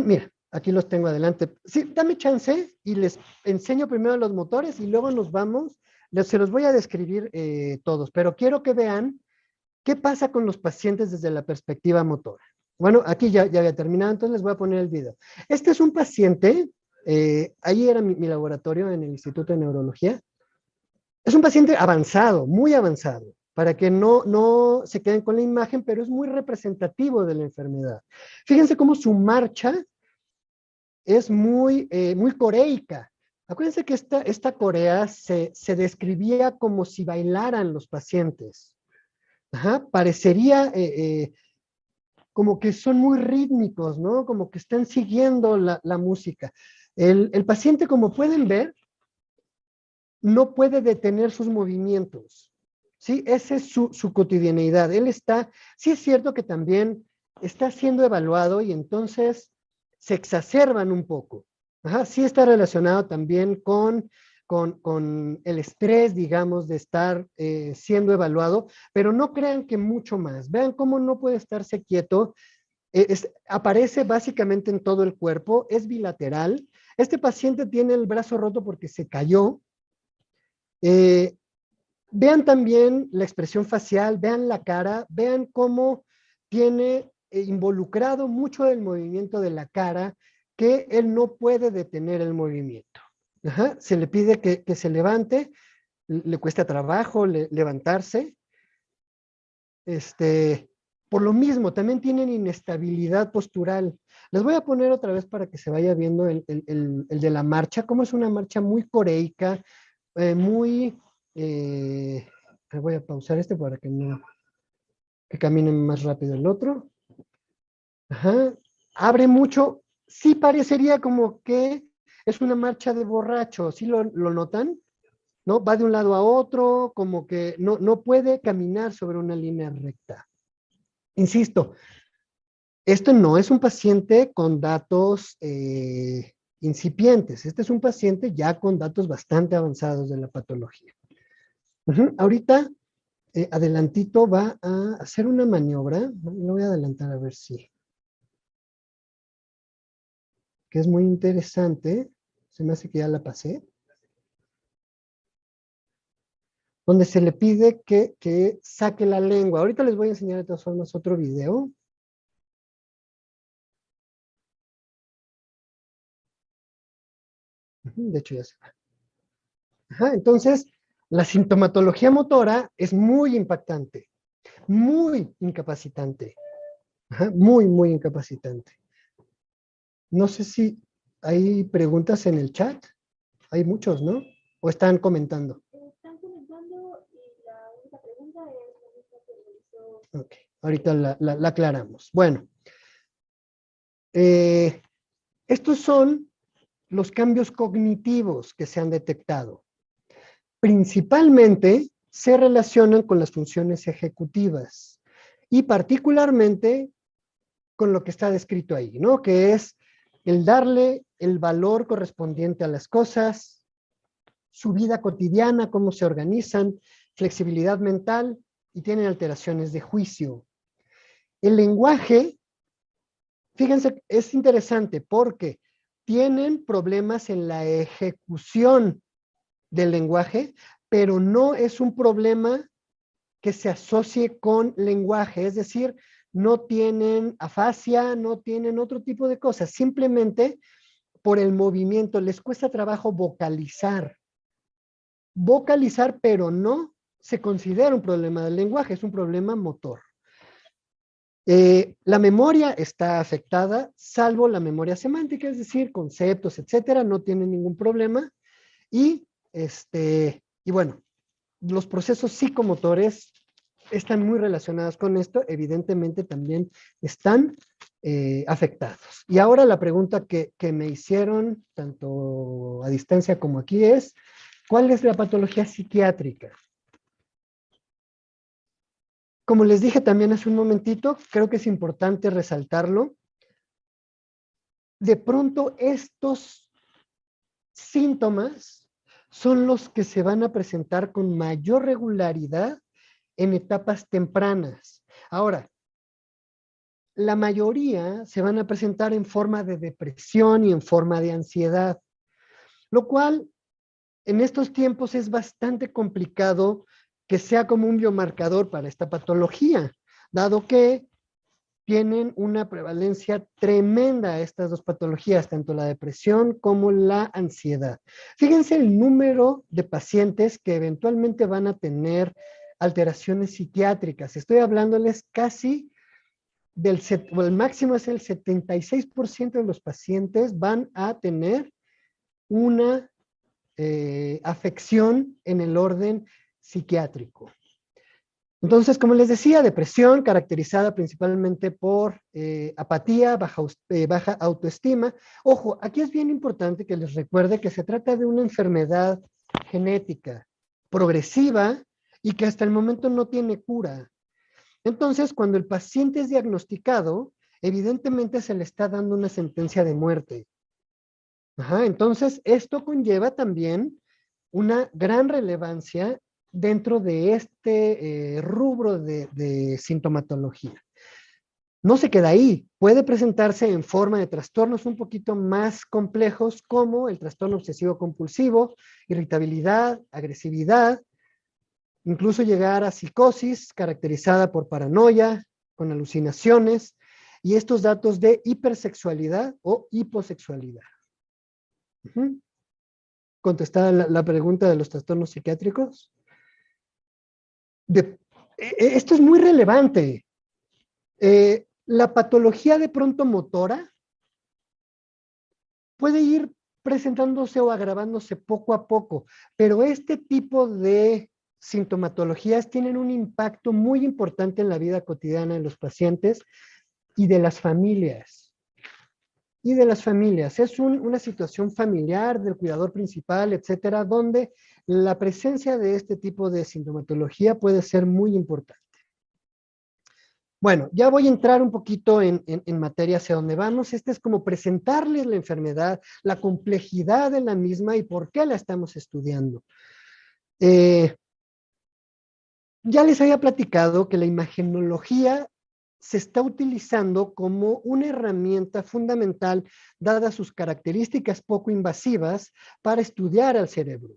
Mira, aquí los tengo adelante. Sí, dame chance y les enseño primero los motores y luego nos vamos. Se los voy a describir todos, pero quiero que vean qué pasa con los pacientes desde la perspectiva motora. Bueno, aquí ya había terminado, entonces les voy a poner el video. Este es un paciente, ahí era mi laboratorio en el Instituto de Neurología. Es un paciente avanzado, muy avanzado, para que no se queden con la imagen, pero es muy representativo de la enfermedad. Fíjense cómo su marcha es muy coreica. Acuérdense que esta corea se describía como si bailaran los pacientes. Parecería como que son muy rítmicos, ¿no? Como que están siguiendo la música. El paciente, como pueden ver, no puede detener sus movimientos, ¿sí? Esa es su cotidianeidad. Sí es cierto que también está siendo evaluado y entonces se exacerban un poco. Sí está relacionado también con el estrés, digamos, de estar siendo evaluado, pero no crean que mucho más. Vean cómo no puede estarse quieto. Aparece básicamente en todo el cuerpo, es bilateral. Este paciente tiene el brazo roto porque se cayó. Vean también la expresión facial, vean la cara, vean cómo tiene involucrado mucho del movimiento de la cara, que él no puede detener el movimiento. Se le pide que se levante, le cuesta trabajo levantarse. Por lo mismo, también tienen inestabilidad postural. Les voy a poner otra vez para que se vaya viendo el de la marcha, como es una marcha muy coreica, muy... voy a pausar para que camine más rápido el otro. Abre mucho. Sí parecería como que es una marcha de borracho. ¿Sí lo notan? ¿No? Va de un lado a otro, como que no puede caminar sobre una línea recta. Insisto, esto no es un paciente con datos incipientes. Este es un paciente ya con datos bastante avanzados de la patología. Ahorita, adelantito va a hacer una maniobra. Lo voy a adelantar a ver si. Que es muy interesante. Se me hace que ya la pasé. Donde se le pide que saque la lengua. Ahorita les voy a enseñar de todas formas otro video. De hecho ya se va. Entonces, la sintomatología motora es muy impactante, muy incapacitante. Muy, muy incapacitante. No sé si hay preguntas en el chat. Hay muchos, ¿no? ¿O están comentando? Están comentando y la única pregunta es la misma que realizó. Ok, ahorita la aclaramos. Bueno, estos son los cambios cognitivos que se han detectado. Principalmente se relacionan con las funciones ejecutivas y particularmente con lo que está descrito ahí, ¿no? Que es el darle el valor correspondiente a las cosas, su vida cotidiana, cómo se organizan, flexibilidad mental y tienen alteraciones de juicio. El lenguaje, fíjense, es interesante porque tienen problemas en la ejecución del lenguaje, pero no es un problema que se asocie con lenguaje, es decir, no tienen afasia, no tienen otro tipo de cosas, simplemente por el movimiento les cuesta trabajo vocalizar. Vocalizar, pero no se considera un problema del lenguaje, es un problema motor. La memoria está afectada, salvo la memoria semántica, es decir, conceptos, etcétera, no tiene ningún problema. Y, y bueno, los procesos psicomotores están muy relacionados con esto, evidentemente también están afectados. Y ahora la pregunta que me hicieron, tanto a distancia como aquí, es, ¿cuál es la patología psiquiátrica? Como les dije también hace un momentito, creo que es importante resaltarlo. De pronto estos síntomas son los que se van a presentar con mayor regularidad en etapas tempranas. Ahora, la mayoría se van a presentar en forma de depresión y en forma de ansiedad, lo cual en estos tiempos es bastante complicado que sea como un biomarcador para esta patología, dado que tienen una prevalencia tremenda estas dos patologías, tanto la depresión como la ansiedad. Fíjense el número de pacientes que eventualmente van a tener alteraciones psiquiátricas. Estoy hablándoles casi el máximo es el 76% de los pacientes van a tener una afección en el orden psiquiátrico. Entonces, como les decía, depresión caracterizada principalmente por apatía, baja autoestima. Ojo, aquí es bien importante que les recuerde que se trata de una enfermedad genética, progresiva y que hasta el momento no tiene cura. Entonces, cuando el paciente es diagnosticado, evidentemente se le está dando una sentencia de muerte. Ajá, entonces, esto conlleva también una gran relevancia dentro de este rubro de sintomatología. No se queda ahí, puede presentarse en forma de trastornos un poquito más complejos como el trastorno obsesivo compulsivo, irritabilidad, agresividad, incluso llegar a psicosis caracterizada por paranoia, con alucinaciones, y estos datos de hipersexualidad o hiposexualidad. Contestada la pregunta de los trastornos psiquiátricos. Esto es muy relevante. La patología de pronto motora puede ir presentándose o agravándose poco a poco, pero este tipo de sintomatologías tienen un impacto muy importante en la vida cotidiana de los pacientes y de las familias. Es una situación familiar del cuidador principal, etcétera, donde la presencia de este tipo de sintomatología puede ser muy importante. Bueno, ya voy a entrar un poquito en materia hacia dónde vamos. Este es como presentarles la enfermedad, la complejidad de la misma y por qué la estamos estudiando. Ya les había platicado que la imagenología se está utilizando como una herramienta fundamental, dadas sus características poco invasivas, para estudiar al cerebro.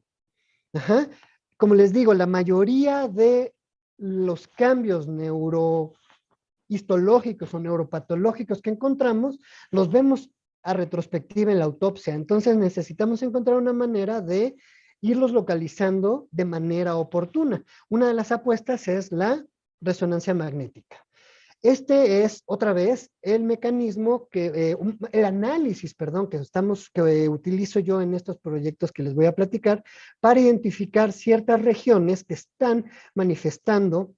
Ajá. Como les digo, la mayoría de los cambios neurohistológicos o neuropatológicos que encontramos, los vemos a retrospectiva en la autopsia. Entonces necesitamos encontrar una manera de irlos localizando de manera oportuna. Una de las apuestas es la resonancia magnética. Este es, otra vez, el mecanismo el análisis, perdón, que utilizo yo en estos proyectos que les voy a platicar para identificar ciertas regiones que están manifestando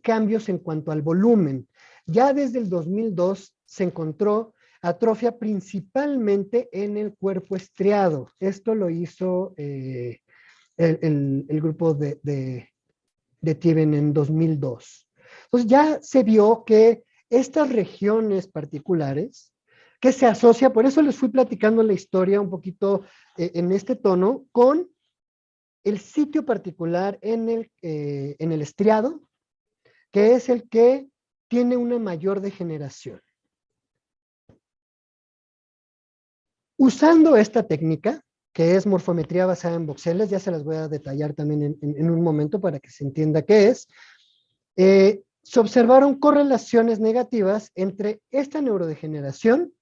cambios en cuanto al volumen. Ya desde el 2002 se encontró atrofia principalmente en el cuerpo estriado. Esto lo hizo el grupo de Tiven en 2002. Entonces ya se vio que estas regiones particulares que se asocia, por eso les fui platicando la historia un poquito en este tono, con el sitio particular en el estriado, que es el que tiene una mayor degeneración. Usando esta técnica, que es morfometría basada en voxeles, ya se las voy a detallar también en un momento para que se entienda qué es, se observaron correlaciones negativas entre esta neurodegeneración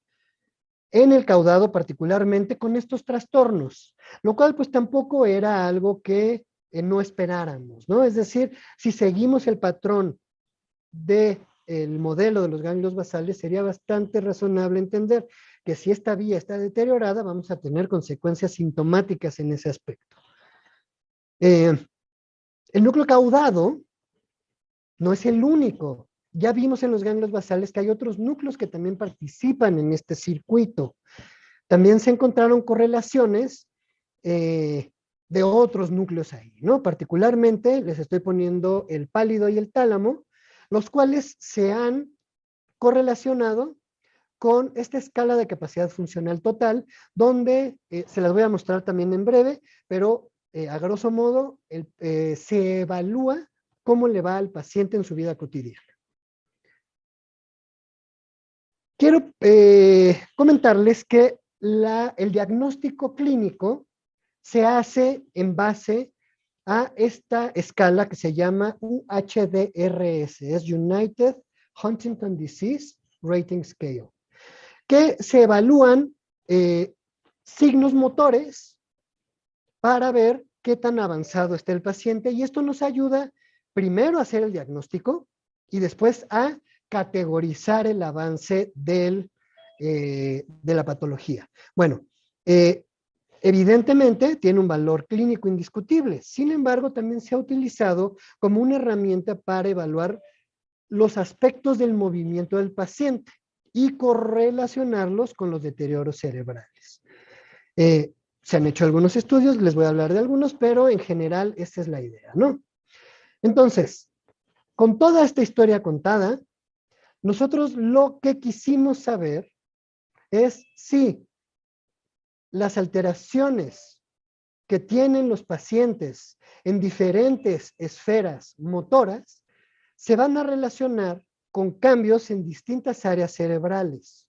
en el caudado, particularmente con estos trastornos, lo cual pues tampoco era algo que no esperáramos, ¿no? Es decir, si seguimos el patrón de el modelo de los ganglios basales, sería bastante razonable entender que si esta vía está deteriorada, vamos a tener consecuencias sintomáticas en ese aspecto. El núcleo caudado no es el único. Ya vimos en los ganglios basales que hay otros núcleos que también participan en este circuito. También se encontraron correlaciones de otros núcleos ahí, ¿no? Particularmente les estoy poniendo el pálido y el tálamo, los cuales se han correlacionado con esta escala de capacidad funcional total, donde se las voy a mostrar también en breve, pero a grosso modo se evalúa cómo le va al paciente en su vida cotidiana. Quiero comentarles que el diagnóstico clínico se hace en base a esta escala que se llama UHDRS, es United Huntington Disease Rating Scale, que se evalúan signos motores para ver qué tan avanzado está el paciente, y esto nos ayuda primero a hacer el diagnóstico y después a categorizar el avance de la patología. Bueno, evidentemente tiene un valor clínico indiscutible, sin embargo también se ha utilizado como una herramienta para evaluar los aspectos del movimiento del paciente y correlacionarlos con los deterioros cerebrales. Se han hecho algunos estudios, les voy a hablar de algunos, pero en general esta es la idea, ¿no? Entonces, con toda esta historia contada, nosotros lo que quisimos saber es si las alteraciones que tienen los pacientes en diferentes esferas motoras se van a relacionar con cambios en distintas áreas cerebrales.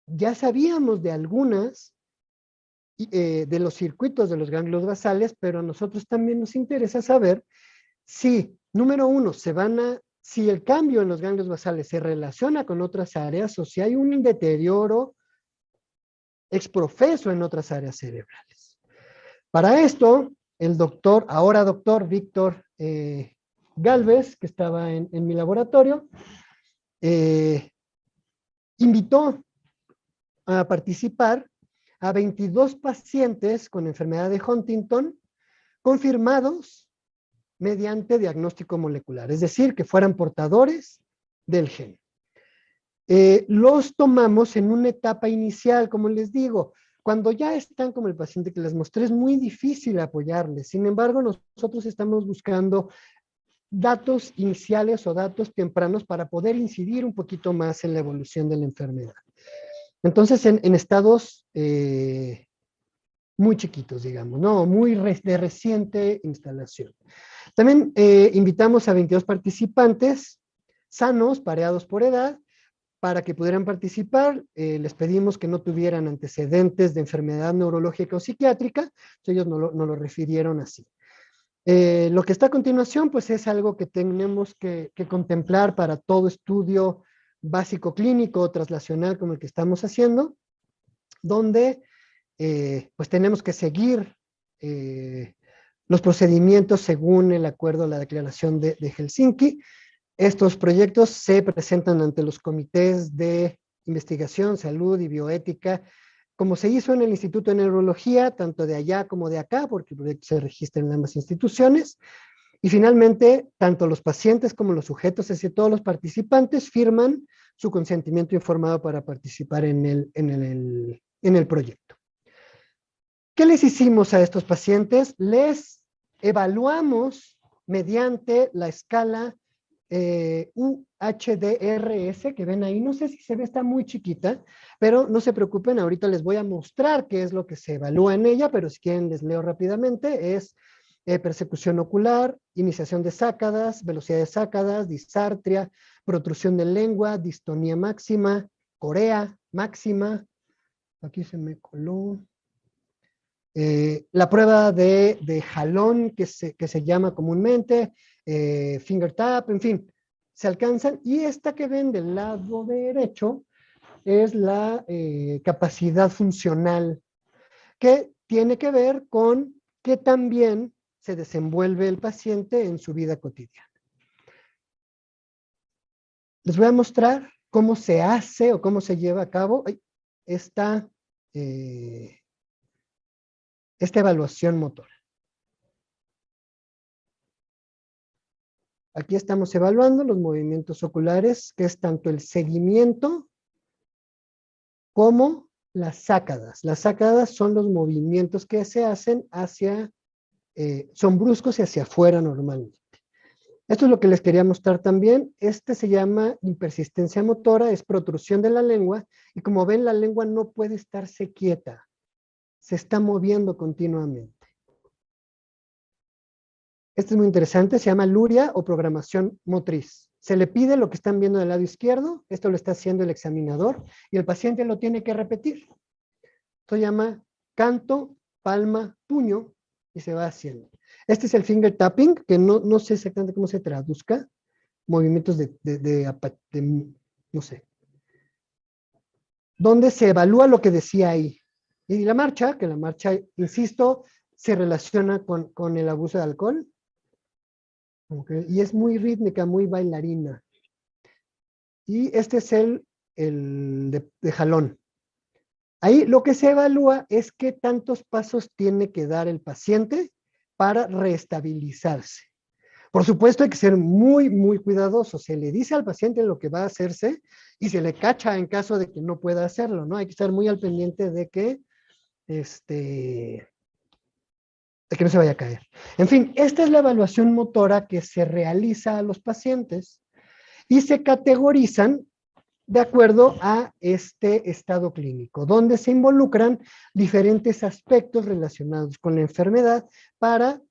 Ya sabíamos de algunas de los circuitos de los ganglios basales, pero a nosotros también nos interesa saber si, número uno, si el cambio en los ganglios basales se relaciona con otras áreas o si hay un deterioro exprofeso en otras áreas cerebrales. Para esto, el ahora doctor Víctor Galvez, que estaba en mi laboratorio, invitó a participar a 22 pacientes con enfermedad de Huntington confirmados mediante diagnóstico molecular, es decir, que fueran portadores del gen. Los tomamos en una etapa inicial, como les digo, cuando ya están como el paciente que les mostré, es muy difícil apoyarles. Sin embargo, nosotros estamos buscando datos iniciales o datos tempranos para poder incidir un poquito más en la evolución de la enfermedad. Entonces, en estados muy chiquitos, digamos, ¿no? De reciente instalación. También invitamos a 22 participantes sanos, pareados por edad, para que pudieran participar. Les pedimos que no tuvieran antecedentes de enfermedad neurológica o psiquiátrica, ellos no lo refirieron así. Lo que está a continuación, pues es algo que tenemos que contemplar para todo estudio básico clínico o traslacional como el que estamos haciendo, donde pues tenemos que seguir los procedimientos según el acuerdo, la declaración de Helsinki. Estos proyectos se presentan ante los comités de investigación, salud y bioética, como se hizo en el Instituto de Neurología, tanto de allá como de acá, porque el proyecto se registra en ambas instituciones. Y finalmente, tanto los pacientes como los sujetos, es decir, todos los participantes firman su consentimiento informado para participar en el proyecto. ¿Qué les hicimos a estos pacientes? Les evaluamos mediante la escala UHDRS que ven ahí. No sé si se ve, está muy chiquita, pero no se preocupen, ahorita les voy a mostrar qué es lo que se evalúa en ella, pero si quieren les leo rápidamente. Es persecución ocular, iniciación de sácadas, velocidad de sácadas, disartria, protrusión de lengua, distonía máxima, corea máxima. Aquí se me coló. La prueba de jalón que se llama comúnmente, finger tap, en fin, se alcanzan. Y esta que ven del lado derecho es la capacidad funcional, que tiene que ver con qué tan bien se desenvuelve el paciente en su vida cotidiana. Les voy a mostrar cómo se hace o cómo se lleva a cabo esta, esta evaluación motora. Aquí estamos evaluando los movimientos oculares, que es tanto el seguimiento como las sácadas. Las sácadas son los movimientos que se hacen hacia, son bruscos y hacia afuera normalmente. Esto es lo que les quería mostrar también. Este se llama impersistencia motora, es protrusión de la lengua, y como ven, la lengua no puede estarse quieta, se está moviendo continuamente. Este es muy interesante, se llama luria o programación motriz. Se le pide lo que están viendo del lado izquierdo, esto lo está haciendo el examinador, y el paciente lo tiene que repetir. Esto se llama canto, palma, puño, y se va haciendo. Este es el finger tapping, que no sé exactamente cómo se traduzca, movimientos no sé, donde se evalúa lo que decía ahí. Y la marcha, que la marcha, insisto, se relaciona con el abuso de alcohol. Okay. Y es muy rítmica, muy bailarina. Y este es el de jalón. Ahí lo que se evalúa es qué tantos pasos tiene que dar el paciente para reestabilizarse. Por supuesto hay que ser muy, muy cuidadoso. Se le dice al paciente lo que va a hacerse y se le cacha en caso de que no pueda hacerlo, ¿no? Hay que estar muy al pendiente de que no se vaya a caer. En fin, esta es la evaluación motora que se realiza a los pacientes y se categorizan de acuerdo a este estado clínico, donde se involucran diferentes aspectos relacionados con la enfermedad para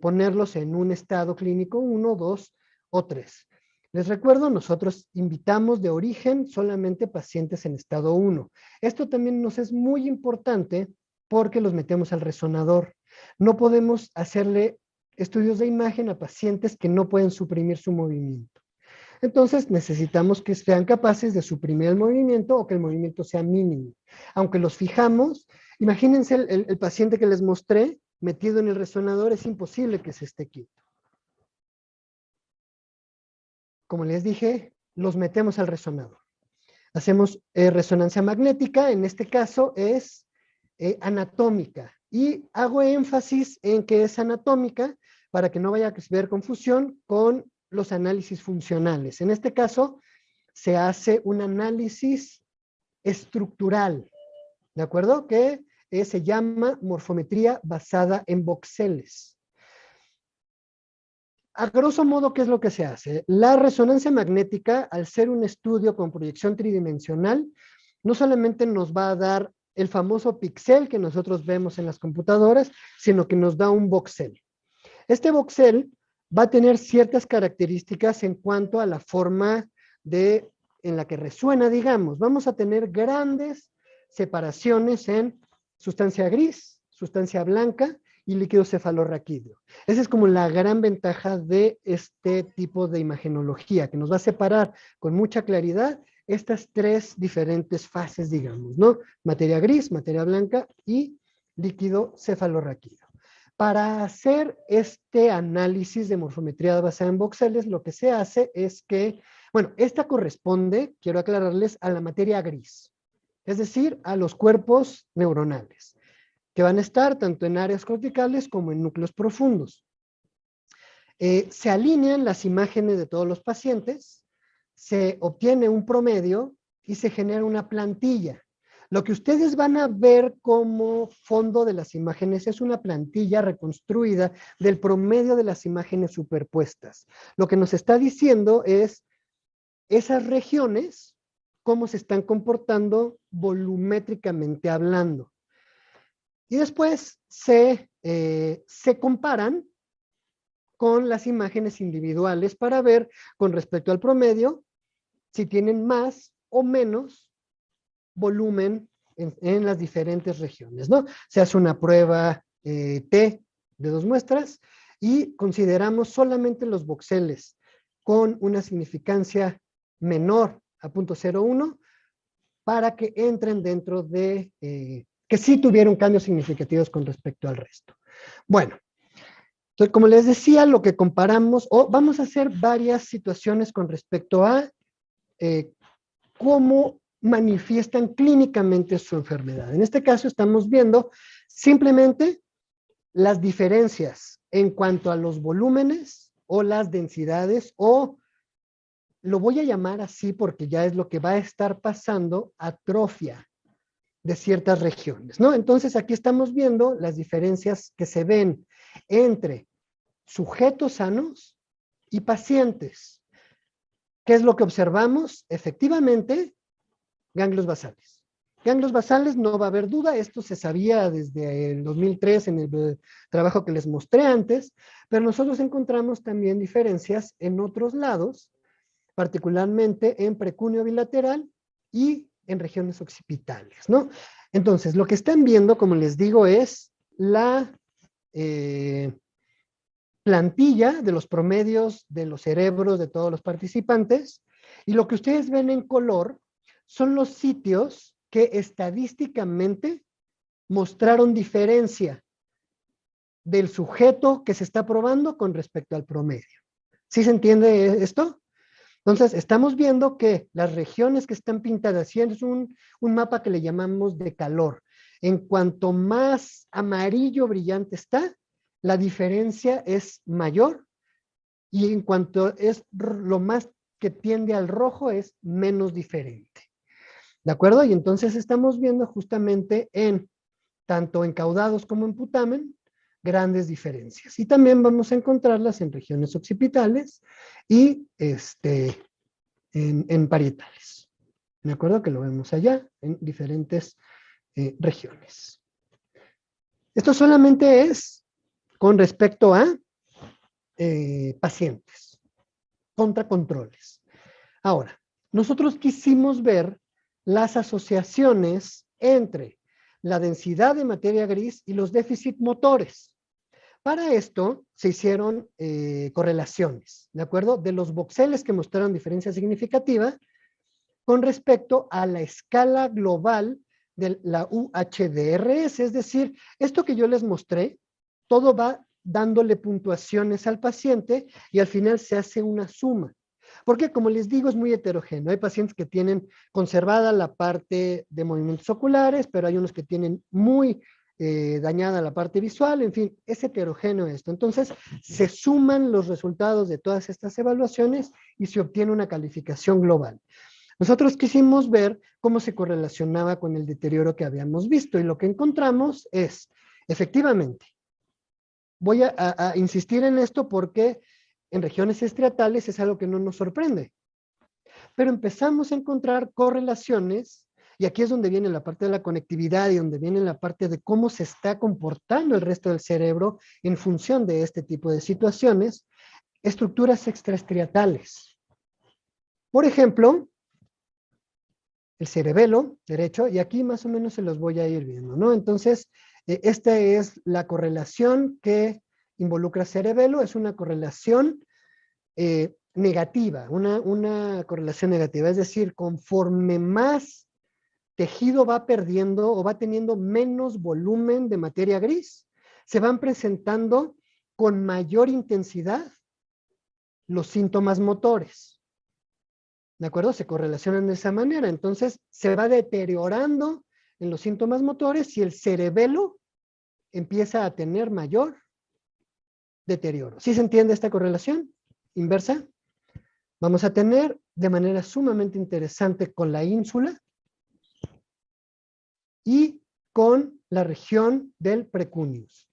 ponerlos en un estado clínico 1, 2 o 3. Les recuerdo, nosotros invitamos de origen solamente pacientes en estado 1. Esto también nos es muy importante porque los metemos al resonador. No podemos hacerle estudios de imagen a pacientes que no pueden suprimir su movimiento. Entonces necesitamos que sean capaces de suprimir el movimiento o que el movimiento sea mínimo. Aunque los fijamos, imagínense el paciente que les mostré metido en el resonador, es imposible que se esté quieto. Como les dije, los metemos al resonador. Hacemos resonancia magnética, en este caso es anatómica. Y hago énfasis en que es anatómica para que no vaya a haber confusión con los análisis funcionales. En este caso, se hace un análisis estructural, ¿de acuerdo? Que se llama morfometría basada en voxeles. A grosso modo, ¿qué es lo que se hace? La resonancia magnética, al ser un estudio con proyección tridimensional, no solamente nos va a dar el famoso píxel que nosotros vemos en las computadoras, sino que nos da un voxel. Este voxel va a tener ciertas características en cuanto a la forma en la que resuena, digamos. Vamos a tener grandes separaciones en sustancia gris, sustancia blanca y líquido cefalorraquídeo. Esa es como la gran ventaja de este tipo de imagenología, que nos va a separar con mucha claridad estas tres diferentes fases, digamos, ¿no? Materia gris, materia blanca y líquido cefalorraquídeo. Para hacer este análisis de morfometría basada en voxeles, lo que se hace es que, bueno, esta corresponde, quiero aclararles, a la materia gris, es decir, a los cuerpos neuronales, que van a estar tanto en áreas corticales como en núcleos profundos. Se alinean las imágenes de todos los pacientes, se obtiene un promedio y se genera una plantilla. Lo que ustedes van a ver como fondo de las imágenes es una plantilla reconstruida del promedio de las imágenes superpuestas. Lo que nos está diciendo es esas regiones, cómo se están comportando volumétricamente hablando. Y después se comparan con las imágenes individuales para ver con respecto al promedio si tienen más o menos volumen en las diferentes regiones, ¿no? Se hace una prueba T de 2 muestras y consideramos solamente los voxeles con una significancia menor a 0.01 para que entren dentro de, que sí tuvieron cambios significativos con respecto al resto. Bueno, entonces como les decía, lo que comparamos, vamos a hacer varias situaciones con respecto a cómo manifiestan clínicamente su enfermedad. En este caso estamos viendo simplemente las diferencias en cuanto a los volúmenes o las densidades, o lo voy a llamar así porque ya es lo que va a estar pasando, atrofia de ciertas regiones, ¿no? Entonces aquí estamos viendo las diferencias que se ven entre sujetos sanos y pacientes. ¿Qué es lo que observamos? Efectivamente, ganglios basales. Ganglios basales, no va a haber duda, esto se sabía desde el 2003 en el trabajo que les mostré antes, pero nosotros encontramos también diferencias en otros lados, particularmente en precúneo bilateral y en regiones occipitales, ¿no? Entonces, lo que están viendo, como les digo, es la plantilla de los promedios de los cerebros de todos los participantes, y lo que ustedes ven en color son los sitios que estadísticamente mostraron diferencia del sujeto que se está probando con respecto al promedio. ¿Sí se entiende esto? Entonces, estamos viendo que las regiones que están pintadas, así es un mapa que le llamamos de calor. En cuanto más amarillo brillante está, la diferencia es mayor, y en cuanto es lo más que tiende al rojo es menos diferente. ¿De acuerdo? Y entonces estamos viendo justamente tanto en caudados como en putamen, grandes diferencias. Y también vamos a encontrarlas en regiones occipitales y en parietales. ¿De acuerdo? Que lo vemos allá en diferentes regiones. Esto solamente es con respecto a pacientes, contra controles. Ahora, nosotros quisimos ver las asociaciones entre la densidad de materia gris y los déficits motores. Para esto se hicieron correlaciones, ¿de acuerdo? De los voxeles que mostraron diferencia significativa con respecto a la escala global de la UHDRS, es decir, esto que yo les mostré, todo va dándole puntuaciones al paciente y al final se hace una suma. Porque, como les digo, es muy heterogéneo. Hay pacientes que tienen conservada la parte de movimientos oculares, pero hay unos que tienen muy dañada la parte visual, en fin, es heterogéneo esto. Entonces, se suman los resultados de todas estas evaluaciones y se obtiene una calificación global. Nosotros quisimos ver cómo se correlacionaba con el deterioro que habíamos visto, y lo que encontramos es, efectivamente, voy a insistir en esto porque en regiones estriatales es algo que no nos sorprende, pero empezamos a encontrar correlaciones, y aquí es donde viene la parte de la conectividad y donde viene la parte de cómo se está comportando el resto del cerebro en función de este tipo de situaciones, estructuras extraestriatales. Por ejemplo, el cerebelo derecho, y aquí más o menos se los voy a ir viendo, ¿no? Entonces, esta es la correlación que involucra cerebelo, es una correlación negativa, una correlación negativa, es decir, conforme más tejido va perdiendo o va teniendo menos volumen de materia gris, se van presentando con mayor intensidad los síntomas motores. ¿De acuerdo? Se correlacionan de esa manera. Entonces, se va deteriorando en los síntomas motores y el cerebelo empieza a tener mayor deterioro. ¿Sí se entiende esta correlación inversa? Vamos a tener de manera sumamente interesante con la ínsula y con la región del precuneus,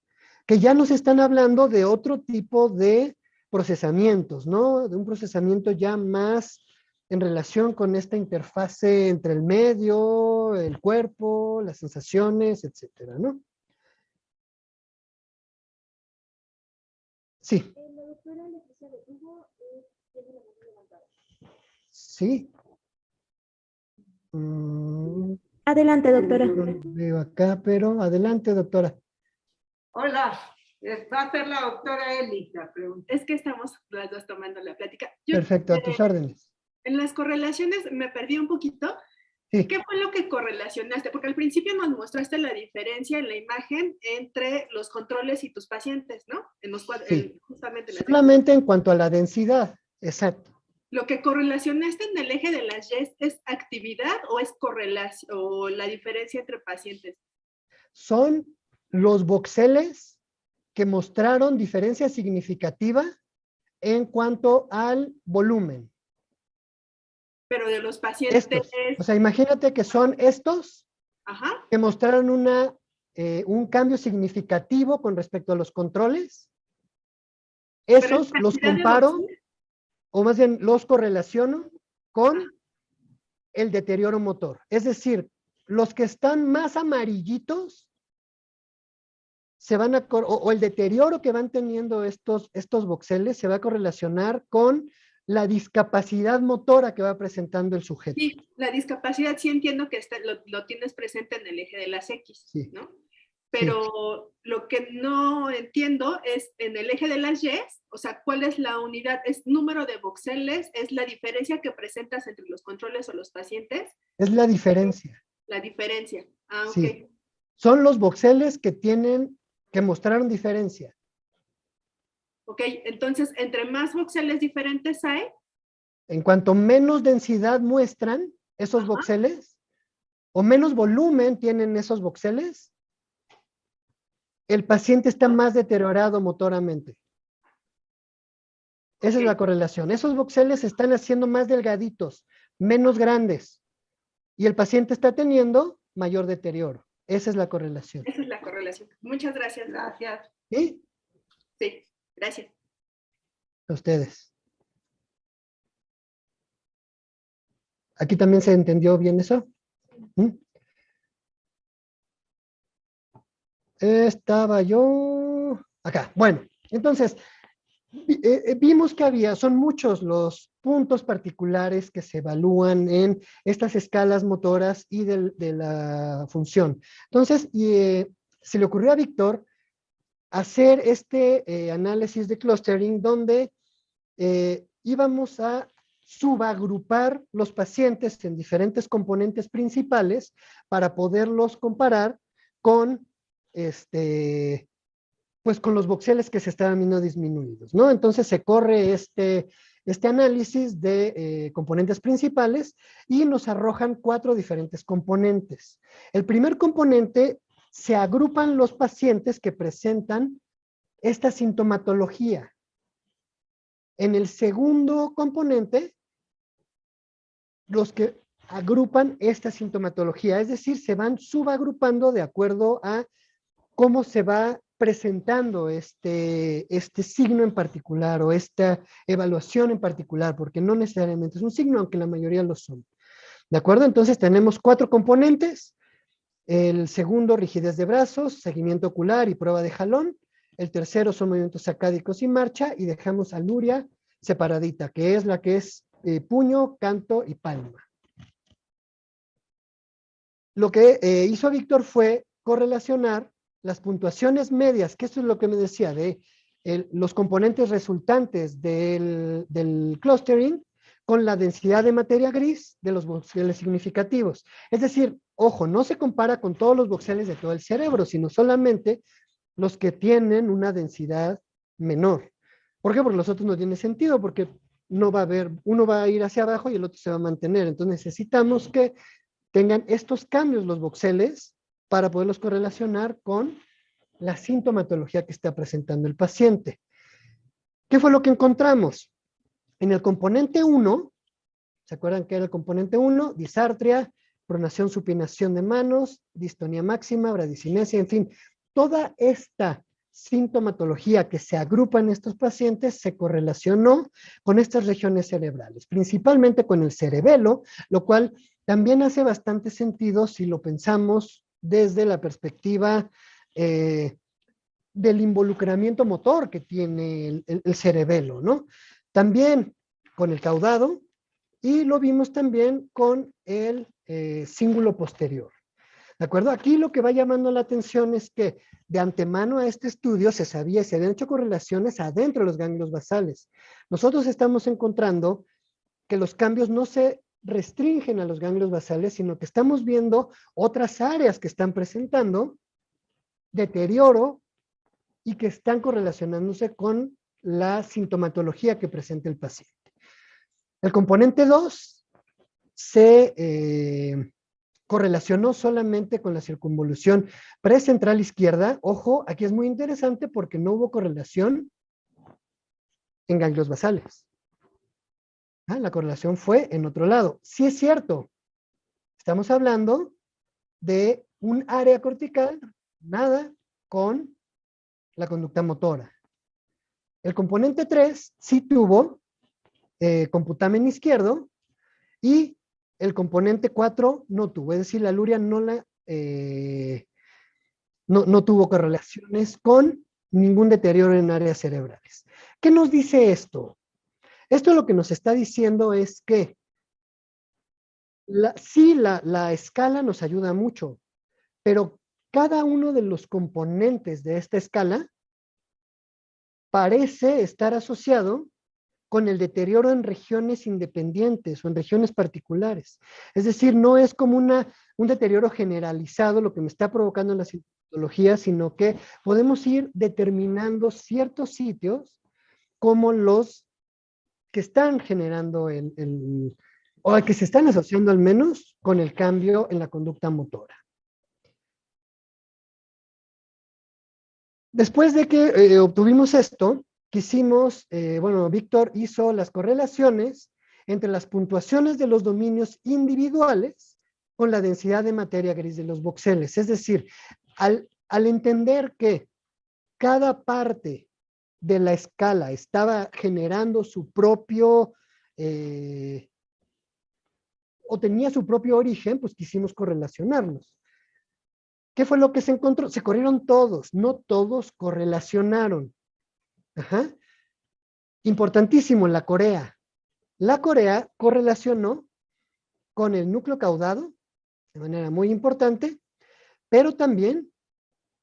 que ya nos están hablando de otro tipo de procesamientos, ¿no? De un procesamiento ya más en relación con esta interfase entre el medio, el cuerpo, las sensaciones, etcétera, ¿no? Sí. La doctora Leticia de Hugo tiene la mano levantada. Sí. Adelante, doctora. No lo veo acá, pero adelante, doctora. Hola, va a ser la doctora Eli la pregunta. Es que estamos las dos tomando la plática. Perfecto, a tus órdenes. En las correlaciones me perdí un poquito. Sí. ¿Qué fue lo que correlacionaste? Porque al principio nos mostraste la diferencia en la imagen entre los controles y tus pacientes, ¿no? En los Sí. justamente Solamente en cuanto a la densidad, exacto. Lo que correlacionaste en el eje de las Y es actividad o es correlación o la diferencia entre pacientes. Son los voxeles que mostraron diferencia significativa en cuanto al volumen. Pero de los pacientes. Estos. O sea, imagínate que son estos Ajá. que mostraron un cambio significativo con respecto a los controles. Esos Pero en los cantidad de comparo, voxeles. o más bien los correlaciono con el deterioro motor. Es decir, los que están más amarillitos se van a, o el deterioro que van teniendo estos voxeles se va a correlacionar con la discapacidad motora que va presentando el sujeto. Sí, la discapacidad sí entiendo que lo tienes presente en el eje de las X, Sí. ¿no? Pero lo que no entiendo es en el eje de las Y, o sea, ¿cuál es la unidad? ¿Es número de voxeles? ¿Es la diferencia que presentas entre los controles o los pacientes? Es la diferencia. La diferencia. Ah, ok. Sí. Son los voxeles que mostraron diferencia. Ok, entonces, entre más voxeles diferentes hay. En cuanto menos densidad muestran esos voxeles, o menos volumen tienen esos voxeles, el paciente está más deteriorado motoramente. Esa es la correlación. Esos voxeles se están haciendo más delgaditos, menos grandes, y el paciente está teniendo mayor deterioro. Esa es la correlación. Esa es la correlación. Muchas gracias. Gracias. ¿Sí? Sí, gracias. A ustedes. ¿Aquí también se entendió bien eso? ¿Mm? Estaba yo acá. Bueno, entonces, vimos que son muchos los puntos particulares que se evalúan en estas escalas motoras y de la función. Entonces, se le ocurrió a Víctor hacer este análisis de clustering donde íbamos a subagrupar los pacientes en diferentes componentes principales para poderlos comparar con pues con los voxeles que se estaban viendo disminuidos, ¿no? Entonces se corre este análisis de componentes principales y nos arrojan 4 diferentes componentes. El primer componente, se agrupan los pacientes que presentan esta sintomatología. En el segundo componente, los que agrupan esta sintomatología, es decir, se van subagrupando de acuerdo a cómo se va presentando este signo en particular o esta evaluación en particular, porque no necesariamente es un signo, aunque la mayoría lo son. ¿De acuerdo? Entonces tenemos 4 componentes. El segundo, rigidez de brazos, seguimiento ocular y prueba de jalón. El tercero son movimientos sacádicos y marcha, y dejamos a Luria separadita, que es la que es puño, canto y palma. Lo que hizo Víctor fue correlacionar las puntuaciones medias, que esto es lo que me decía, de los componentes resultantes del clustering con la densidad de materia gris de los voxeles significativos. Es decir, ojo, no se compara con todos los voxeles de todo el cerebro, sino solamente los que tienen una densidad menor. ¿Por qué? Porque los otros no tienen sentido, porque no va a haber, uno va a ir hacia abajo y el otro se va a mantener. Entonces necesitamos que tengan estos cambios los voxeles para poderlos correlacionar con la sintomatología que está presentando el paciente. ¿Qué fue lo que encontramos? En el componente 1, ¿se acuerdan que era el componente 1? Disartria, pronación, supinación de manos, distonía máxima, bradicinesia, en fin, toda esta sintomatología que se agrupa en estos pacientes se correlacionó con estas regiones cerebrales, principalmente con el cerebelo, lo cual también hace bastante sentido si lo pensamos desde la perspectiva del involucramiento motor que tiene el cerebelo, ¿no? También con el caudado, y lo vimos también con el cíngulo posterior. ¿De acuerdo? Aquí lo que va llamando la atención es que de antemano a este estudio se sabía, se habían hecho correlaciones adentro de los ganglios basales. Nosotros estamos encontrando que los cambios no se restringen a los ganglios basales, sino que estamos viendo otras áreas que están presentando deterioro y que están correlacionándose con la sintomatología que presenta el paciente. El componente 2 se correlacionó solamente con la circunvolución precentral izquierda. Ojo, aquí es muy interesante porque no hubo correlación en ganglios basales. La correlación fue en otro lado. Sí es cierto, estamos hablando de un área cortical, nada con la conducta motora. El componente 3 sí tuvo computamen izquierdo y el componente 4 no tuvo, es decir, la luria no tuvo correlaciones con ningún deterioro en áreas cerebrales. ¿Qué nos dice esto? Esto lo que nos está diciendo es que sí, la escala nos ayuda mucho, pero cada uno de los componentes de esta escala parece estar asociado con el deterioro en regiones independientes o en regiones particulares. Es decir, no es como un deterioro generalizado lo que me está provocando en la sintomatología, sino que podemos ir determinando ciertos sitios como los que están generando o que se están asociando al menos con el cambio en la conducta motora. Después de que obtuvimos esto, Víctor hizo las correlaciones entre las puntuaciones de los dominios individuales con la densidad de materia gris de los voxeles. Es decir, al entender que cada parte de la escala estaba generando su propio, o tenía su propio origen, pues quisimos correlacionarlos. ¿Qué fue lo que se encontró? Se corrieron todos, no todos correlacionaron. Ajá. Importantísimo, la corea. La corea correlacionó con el núcleo caudado de manera muy importante, pero también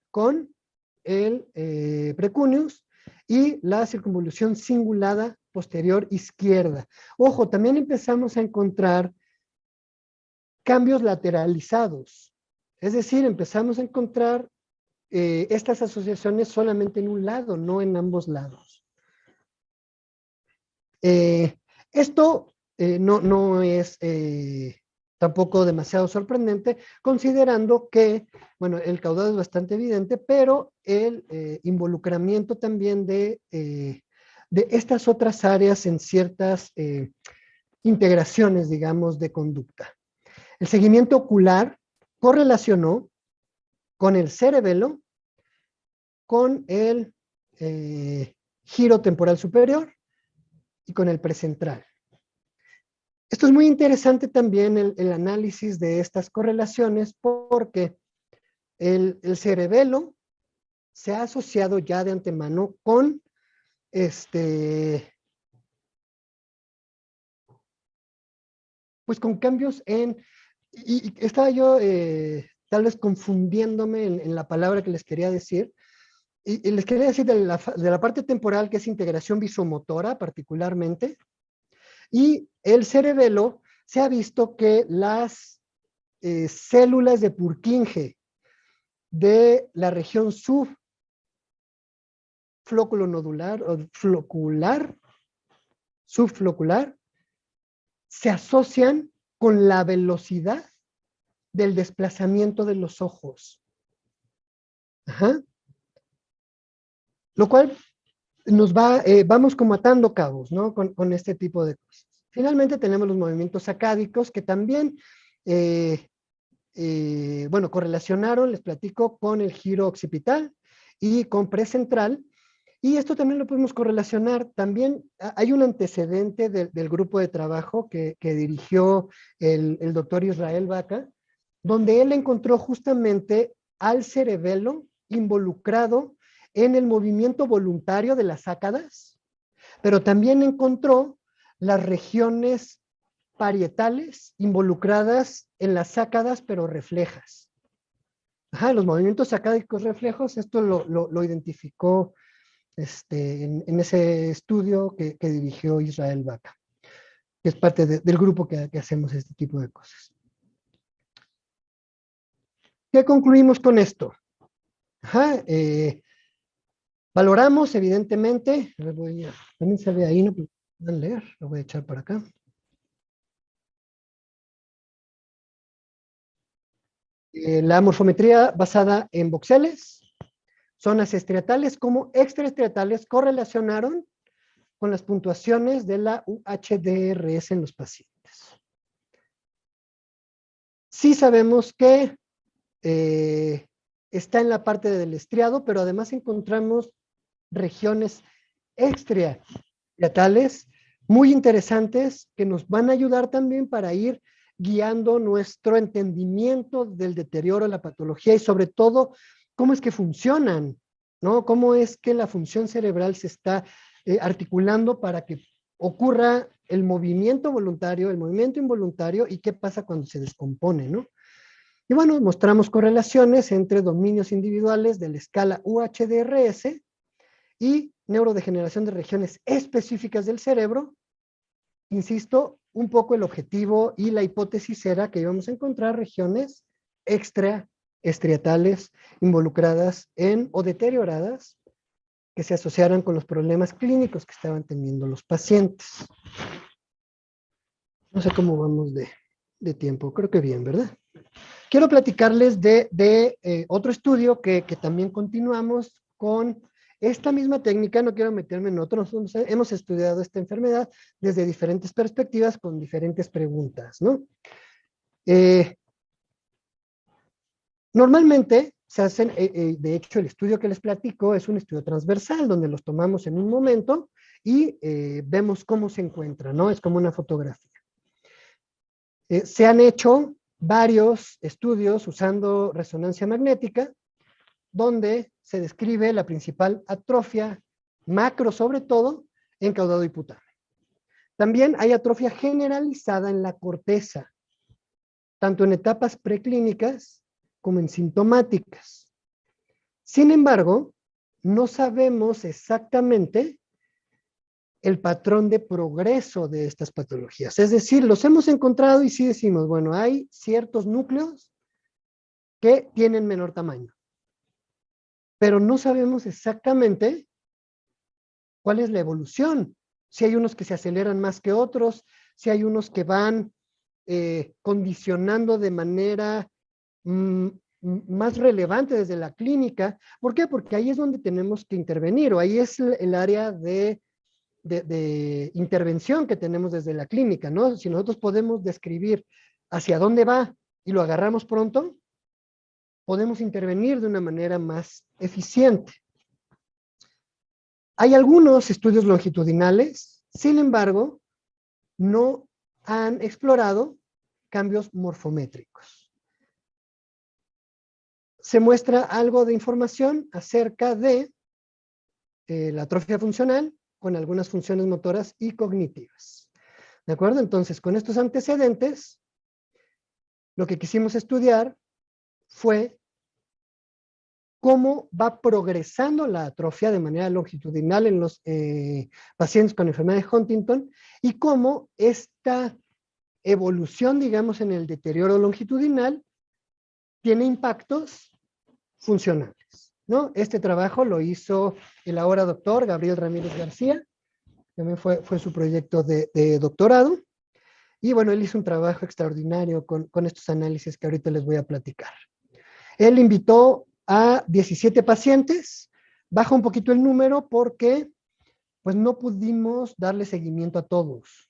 con el precuneus y la circunvolución cingulada posterior izquierda. Ojo, también empezamos a encontrar cambios lateralizados. Es decir, empezamos a encontrar estas asociaciones solamente en un lado, no en ambos lados. Esto no es tampoco demasiado sorprendente, considerando que, bueno, el caudado es bastante evidente, pero el involucramiento también de estas otras áreas en ciertas integraciones, digamos, de conducta. El seguimiento ocular correlacionó con el cerebelo, con el giro temporal superior y con el precentral. Esto es muy interesante también, el análisis de estas correlaciones, porque el cerebelo se ha asociado ya de antemano con pues con cambios y estaba yo tal vez confundiéndome en la palabra que les quería decir, y les quería decir de la parte temporal, que es integración visomotora particularmente, y el cerebelo se ha visto que las células de Purkinje de la región subflóculo-nodular o subflocular, se asocian con la velocidad del desplazamiento de los ojos. Ajá. Lo cual nos vamos como atando cabos, ¿no? Con este tipo de cosas. Finalmente tenemos los movimientos sacádicos que también, correlacionaron, les platico, con el giro occipital y con precentral. Y esto también lo podemos correlacionar. También hay un antecedente del grupo de trabajo que dirigió el doctor Israel Baca, donde él encontró justamente al cerebelo involucrado en el movimiento voluntario de las sácadas, pero también encontró las regiones parietales involucradas en las sácadas, pero reflejas. Ajá, los movimientos sacádicos reflejos, esto lo identificó en ese estudio que dirigió Israel Baca, que es parte del grupo que hacemos este tipo de cosas. ¿Qué concluimos con esto? Ajá, valoramos, evidentemente, también se ve ahí, no pueden leer, lo voy a echar para acá. La morfometría basada en voxeles, zonas estriatales como extraestriatales correlacionaron con las puntuaciones de la UHDRS en los pacientes. Sí sabemos que está en la parte del estriado, pero además encontramos regiones extraestriatales muy interesantes que nos van a ayudar también para ir guiando nuestro entendimiento del deterioro de la patología y sobre todo cómo es que funcionan, ¿no? Cómo es que la función cerebral se está articulando para que ocurra el movimiento voluntario, el movimiento involuntario y qué pasa cuando se descompone, ¿no? Y bueno, mostramos correlaciones entre dominios individuales de la escala UHDRS y neurodegeneración de regiones específicas del cerebro. Insisto, un poco el objetivo y la hipótesis era que íbamos a encontrar regiones extraestriatales involucradas en o deterioradas que se asociaran con los problemas clínicos que estaban teniendo los pacientes. No sé cómo vamos de tiempo, creo que bien, ¿verdad? Quiero platicarles de otro estudio que también continuamos con esta misma técnica. No quiero meterme en otros, hemos estudiado esta enfermedad desde diferentes perspectivas con diferentes preguntas, ¿no? Normalmente se hacen, de hecho el estudio que les platico es un estudio transversal donde los tomamos en un momento y vemos cómo se encuentra, ¿no? Es como una fotografía. Se han hecho varios estudios usando resonancia magnética donde se describe la principal atrofia macro, sobre todo en caudado hipotálamo. También hay atrofia generalizada en la corteza, tanto en etapas preclínicas como en sintomáticas. Sin embargo, no sabemos exactamente el patrón de progreso de estas patologías. Es decir, los hemos encontrado y sí decimos, bueno, hay ciertos núcleos que tienen menor tamaño, pero no sabemos exactamente cuál es la evolución. Si hay unos que se aceleran más que otros, si hay unos que van condicionando de manera más relevante desde la clínica. ¿Por qué? Porque ahí es donde tenemos que intervenir, o ahí es el área de intervención que tenemos desde la clínica, ¿no? Si nosotros podemos describir hacia dónde va y lo agarramos pronto, podemos intervenir de una manera más eficiente. Hay algunos estudios longitudinales, sin embargo, no han explorado cambios morfométricos. Se muestra algo de información acerca de la atrofia funcional con algunas funciones motoras y cognitivas. ¿De acuerdo? Entonces, con estos antecedentes, lo que quisimos estudiar fue cómo va progresando la atrofia de manera longitudinal en los pacientes con enfermedad de Huntington y cómo esta evolución, digamos, en el deterioro longitudinal tiene impactos funcionales, ¿no? Este trabajo lo hizo el ahora doctor Gabriel Ramírez García, también fue su proyecto de doctorado, y bueno, él hizo un trabajo extraordinario con estos análisis que ahorita les voy a platicar. Él invitó a 17 pacientes, baja un poquito el número porque pues no pudimos darle seguimiento a todos,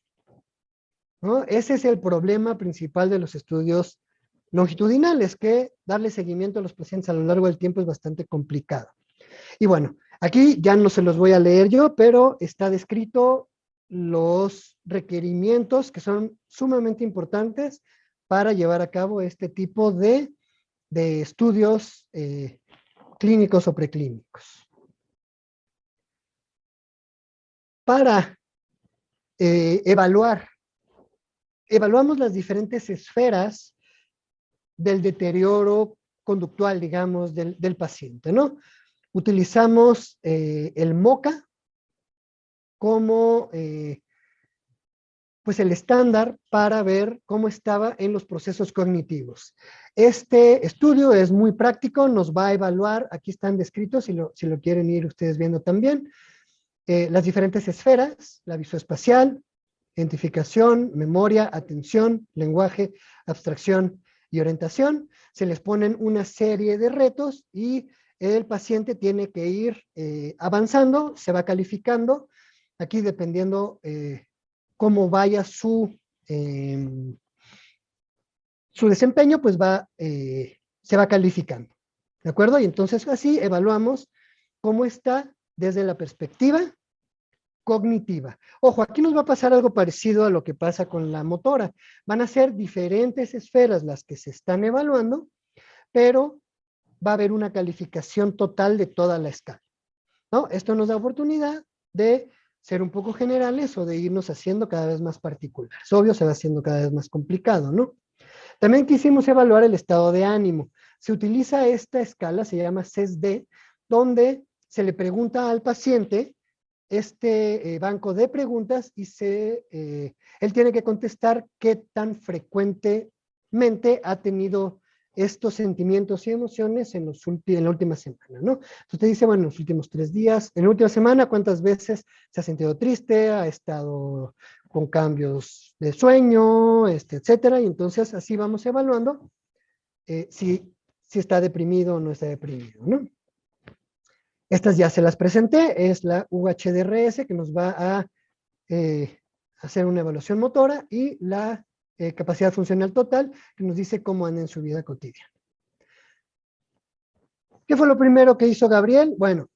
¿no? Ese es el problema principal de los estudios longitudinales, que darle seguimiento a los pacientes a lo largo del tiempo es bastante complicado. Y bueno, aquí ya no se los voy a leer yo, pero está descrito los requerimientos que son sumamente importantes para llevar a cabo este tipo de estudios clínicos o preclínicos. Para evaluamos las diferentes esferas del deterioro conductual, digamos, del paciente, ¿no? Utilizamos el MoCA como pues el estándar para ver cómo estaba en los procesos cognitivos. Este estudio es muy práctico, nos va a evaluar, aquí están descritos, si lo quieren ir ustedes viendo también, las diferentes esferas, la visoespacial, identificación, memoria, atención, lenguaje, abstracción y orientación. Se les ponen una serie de retos y el paciente tiene que ir avanzando, se va calificando. Aquí dependiendo cómo vaya su desempeño, pues se va calificando. ¿De acuerdo? Y entonces así evaluamos cómo está desde la perspectiva cognitiva. Ojo, aquí nos va a pasar algo parecido a lo que pasa con la motora. Van a ser diferentes esferas las que se están evaluando, pero va a haber una calificación total de toda la escala, ¿no? Esto nos da oportunidad de ser un poco generales o de irnos haciendo cada vez más particulares. Obvio, se va haciendo cada vez más complicado, ¿no? También quisimos evaluar el estado de ánimo. Se utiliza esta escala, se llama CESD, donde se le pregunta al paciente banco de preguntas y él tiene que contestar qué tan frecuentemente ha tenido estos sentimientos y emociones en la última semana, ¿no? Usted dice, bueno, en los últimos 3 días, en la última semana, ¿cuántas veces se ha sentido triste, ha estado con cambios de sueño, etcétera? Y entonces así vamos evaluando si está deprimido o no está deprimido, ¿no? Estas ya se las presenté, es la UHDRS que nos va a hacer una evaluación motora y la capacidad funcional total que nos dice cómo anda en su vida cotidiana. ¿Qué fue lo primero que hizo Gabriel? Bueno,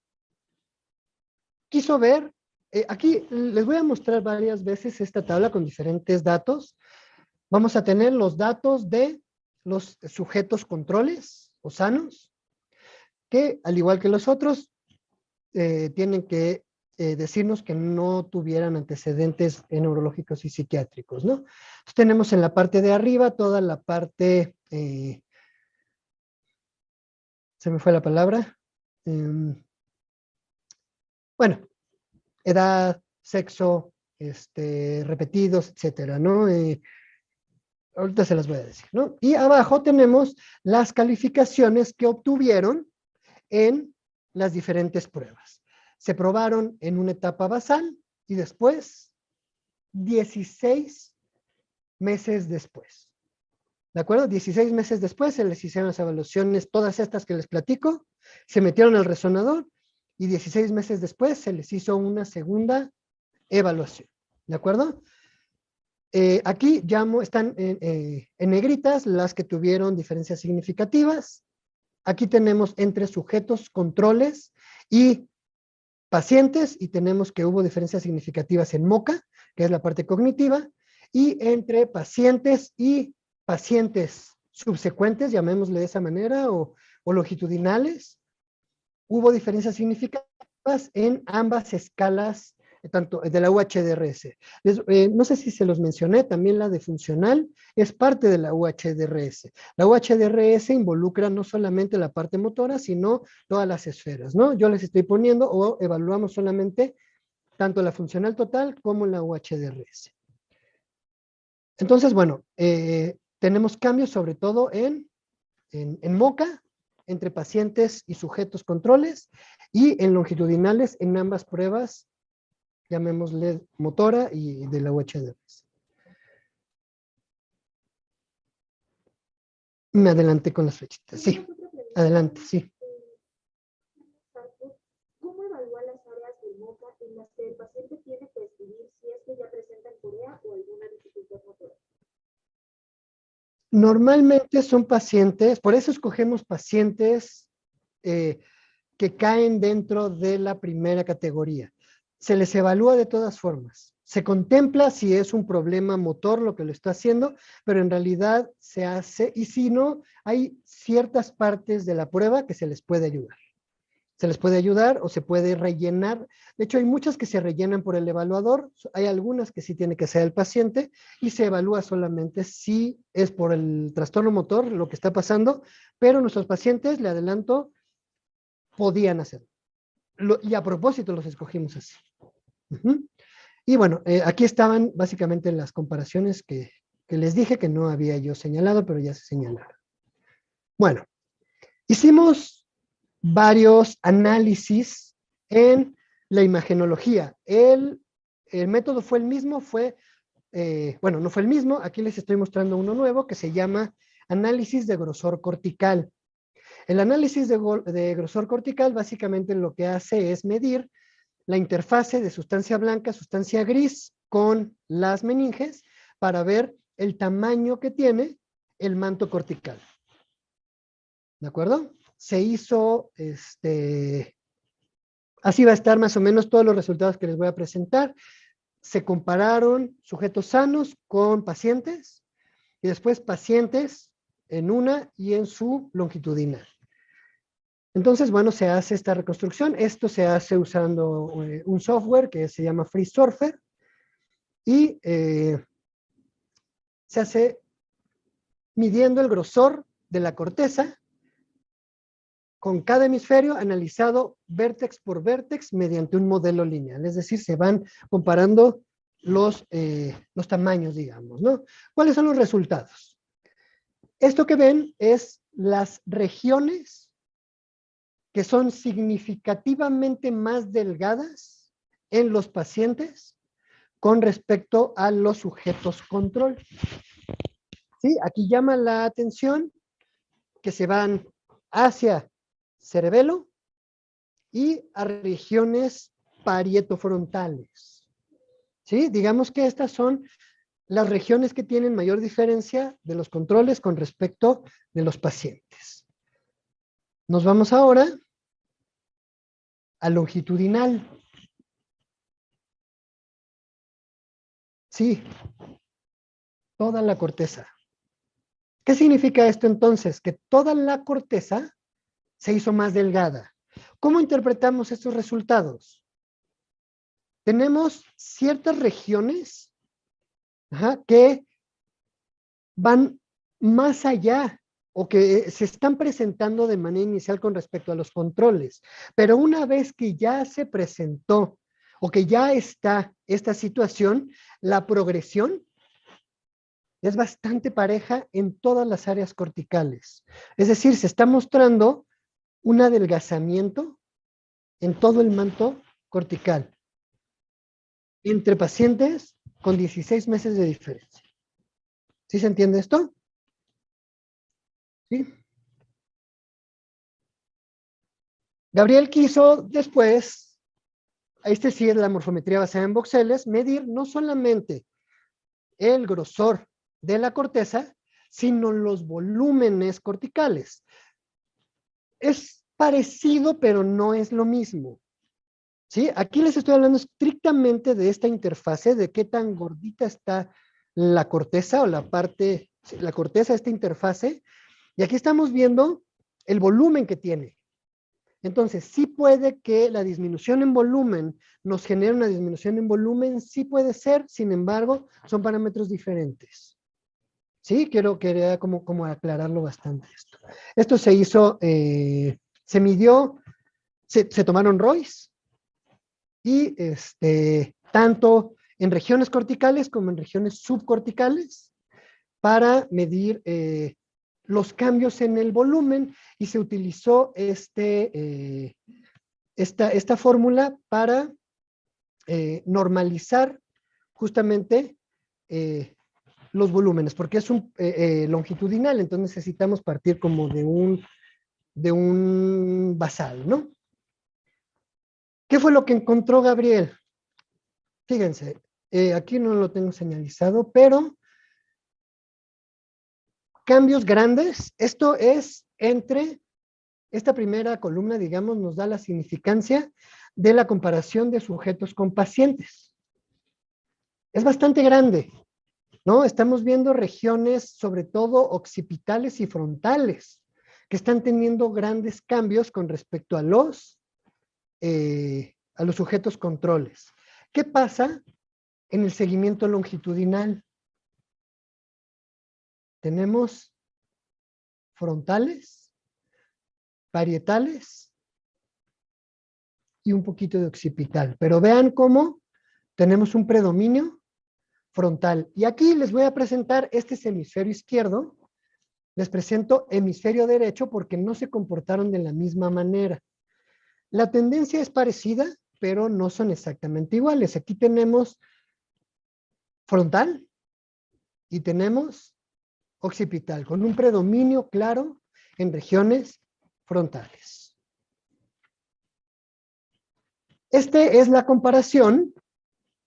quiso ver, aquí les voy a mostrar varias veces esta tabla con diferentes datos. Vamos a tener los datos de los sujetos controles o sanos, que al igual que los otros, tienen que decirnos que no tuvieran antecedentes neurológicos y psiquiátricos, ¿no? Entonces tenemos en la parte de arriba toda la parte, se me fue la palabra, bueno, edad, sexo, repetidos, etcétera, ¿no? Ahorita se las voy a decir, ¿no? Y abajo tenemos las calificaciones que obtuvieron en las diferentes pruebas. Se probaron en una etapa basal y después 16 meses después. ¿De acuerdo? 16 meses después se les hicieron las evaluaciones, todas estas que les platico, se metieron al resonador y 16 meses después se les hizo una segunda evaluación. ¿De acuerdo? Aquí están en negritas las que tuvieron diferencias significativas. Aquí tenemos entre sujetos, controles y pacientes, y tenemos que hubo diferencias significativas en MoCA, que es la parte cognitiva, y entre pacientes y pacientes subsecuentes, llamémosle de esa manera, o longitudinales, hubo diferencias significativas en ambas escalas, tanto de la UHDRS. No sé si se los mencioné, también la de funcional es parte de la UHDRS. La UHDRS involucra no solamente la parte motora, sino todas las esferas, ¿no? Yo les estoy poniendo o evaluamos solamente tanto la funcional total como la UHDRS. Entonces, bueno, tenemos cambios sobre todo en MoCA, entre pacientes y sujetos controles, y en longitudinales en ambas pruebas, llamémosle motora y de la UHDRS. Me adelanté con las flechitas, sí. Adelante, sí. ¿Cómo evalúa las áreas del MoCA en las que el paciente tiene que decidir si es que ya presentan corea o alguna dificultad motora? Normalmente son pacientes, por eso escogemos pacientes que caen dentro de la primera categoría. Se les evalúa de todas formas. Se contempla si es un problema motor lo que lo está haciendo, pero en realidad se hace, y si no, hay ciertas partes de la prueba que se les puede ayudar. Se les puede ayudar o se puede rellenar. De hecho, hay muchas que se rellenan por el evaluador, hay algunas que sí tiene que hacer el paciente y se evalúa solamente si es por el trastorno motor lo que está pasando, pero nuestros pacientes, le adelanto, podían hacerlo. Y a propósito los escogimos así. Y bueno, aquí estaban básicamente las comparaciones que les dije que no había yo señalado, pero ya se señalaron. Bueno, hicimos varios análisis en la imagenología. El método fue el mismo, bueno, no fue el mismo, aquí les estoy mostrando uno nuevo que se llama análisis de grosor cortical. El análisis de grosor cortical básicamente lo que hace es medir la interfase de sustancia blanca, sustancia gris con las meninges para ver el tamaño que tiene el manto cortical. ¿De acuerdo? Se hizo, así va a estar más o menos todos los resultados que les voy a presentar. Se compararon sujetos sanos con pacientes y después pacientes en una y en su longitudinal. Entonces, bueno, se hace esta reconstrucción. Esto se hace usando un software que se llama FreeSurfer y se hace midiendo el grosor de la corteza con cada hemisferio analizado vértex por vértex mediante un modelo lineal. Es decir, se van comparando los tamaños, digamos, ¿no? ¿Cuáles son los resultados? Esto que ven es las regiones que son significativamente más delgadas en los pacientes con respecto a los sujetos control. ¿Sí? Aquí llama la atención que se van hacia cerebelo y a regiones parietofrontales. ¿Sí? Digamos que estas son las regiones que tienen mayor diferencia de los controles con respecto de los pacientes. Nos vamos ahora a longitudinal. Sí, toda la corteza. ¿Qué significa esto entonces? Que toda la corteza se hizo más delgada. ¿Cómo interpretamos estos resultados? Tenemos ciertas regiones que van más allá o que se están presentando de manera inicial con respecto a los controles. Pero una vez que ya se presentó o que ya está esta situación, la progresión es bastante pareja en todas las áreas corticales. Es decir, se está mostrando un adelgazamiento en todo el manto cortical entre pacientes con 16 meses de diferencia. ¿Sí se entiende esto? ¿Sí? Gabriel quiso después, sí es la morfometría basada en voxeles, medir no solamente el grosor de la corteza, sino los volúmenes corticales. Es parecido, pero no es lo mismo. ¿Sí? Aquí les estoy hablando estrictamente de esta interfase, de qué tan gordita está la corteza o la corteza, esta interfase. Y aquí estamos viendo el volumen que tiene. Entonces, sí puede que la disminución en volumen nos genere una disminución en volumen, sí puede ser, sin embargo, son parámetros diferentes. Sí, quería como aclararlo bastante esto. Esto se hizo, se midió, se tomaron ROIs y tanto en regiones corticales como en regiones subcorticales para medir los cambios en el volumen y se utilizó esta fórmula para normalizar justamente los volúmenes, porque es un longitudinal, entonces necesitamos partir como de un basal, ¿no? ¿Qué fue lo que encontró Gabriel? Fíjense, aquí no lo tengo señalizado, pero cambios grandes, esto es entre esta primera columna, digamos, nos da la significancia de la comparación de sujetos con pacientes. Es bastante grande, ¿no? Estamos viendo regiones, sobre todo occipitales y frontales, que están teniendo grandes cambios con respecto a los sujetos controles. ¿Qué pasa en el seguimiento longitudinal? Tenemos frontales, parietales y un poquito de occipital. Pero vean cómo tenemos un predominio frontal. Y aquí les voy a presentar este es hemisferio izquierdo. Les presento hemisferio derecho porque no se comportaron de la misma manera. La tendencia es parecida, pero no son exactamente iguales. Aquí tenemos frontal y tenemos occipital, con un predominio claro en regiones frontales. Esta es la comparación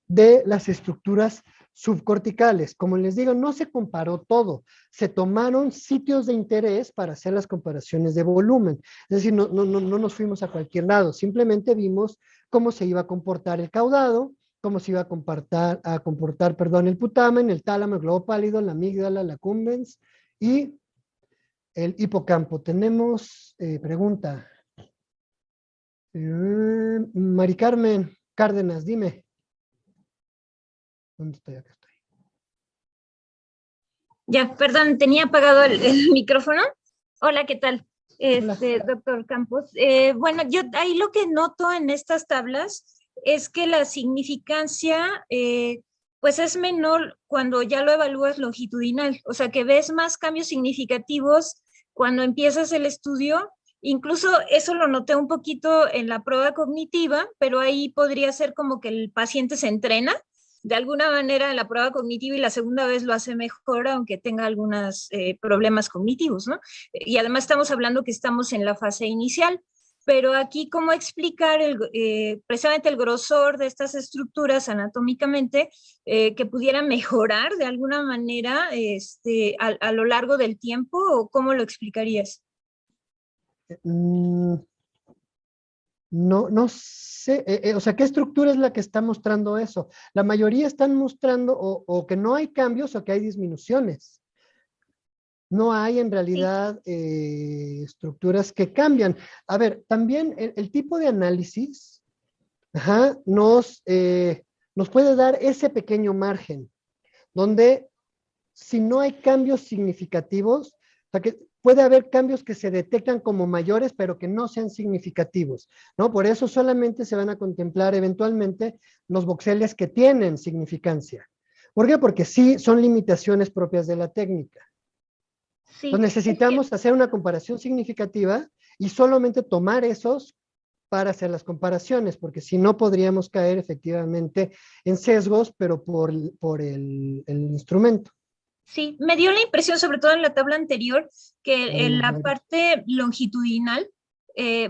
de las estructuras subcorticales. Como les digo, no se comparó todo, se tomaron sitios de interés para hacer las comparaciones de volumen. Es decir, no nos fuimos a cualquier lado, simplemente vimos cómo se iba a comportar el caudado, cómo se iba a comportar, perdón, el putamen, el tálamo, el globo pálido, la amígdala, la cumbens y el hipocampo. Tenemos pregunta. Mari Carmen Cárdenas, dime. ¿Dónde estoy? Acá estoy. Ya, perdón, tenía apagado el micrófono. Hola, ¿qué tal? Hola. Doctor Campos. Bueno, yo ahí lo que noto en estas tablas es que la significancia pues es menor cuando ya lo evalúas longitudinal, o sea que ves más cambios significativos cuando empiezas el estudio. Incluso eso lo noté un poquito en la prueba cognitiva, pero ahí podría ser como que el paciente se entrena de alguna manera en la prueba cognitiva y la segunda vez lo hace mejor, aunque tenga algunos problemas cognitivos, ¿no? Y además estamos hablando que estamos en la fase inicial, pero aquí cómo explicar precisamente el grosor de estas estructuras anatómicamente que pudieran mejorar de alguna manera a lo largo del tiempo, o cómo lo explicarías? No sé, o sea, ¿qué estructura es la que está mostrando eso? La mayoría están mostrando o que no hay cambios o que hay disminuciones. No hay en realidad estructuras que cambian. A ver, también el tipo de análisis nos puede dar ese pequeño margen, donde si no hay cambios significativos, o sea, que puede haber cambios que se detectan como mayores, pero que no sean significativos, ¿no? Por eso solamente se van a contemplar eventualmente los voxeles que tienen significancia. ¿Por qué? Porque sí son limitaciones propias de la técnica. Sí, Entonces necesitamos hacer una comparación significativa y solamente tomar esos para hacer las comparaciones, porque si no podríamos caer efectivamente en sesgos, pero por el instrumento. sí, me dio la impresión, sobre todo en la tabla anterior, que en la parte longitudinal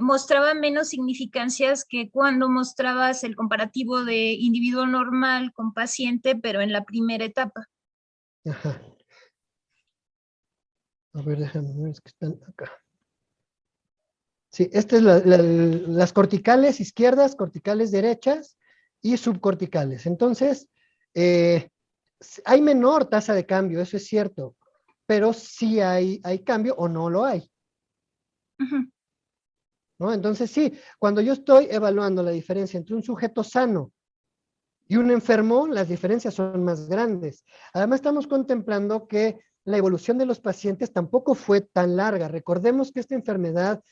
mostraba menos significancias que cuando mostrabas el comparativo de individuo normal con paciente, pero en la primera etapa. Ajá. A ver, déjame ver, es que están acá. Sí, estas es las corticales izquierdas, corticales derechas y subcorticales. Entonces, hay menor tasa de cambio, eso es cierto, pero sí hay cambio o no lo hay. Uh-huh. ¿No? Entonces, sí, cuando yo estoy evaluando la diferencia entre un sujeto sano y un enfermo, las diferencias son más grandes. Además, estamos contemplando que la evolución de los pacientes tampoco fue tan larga. Recordemos que esta enfermedad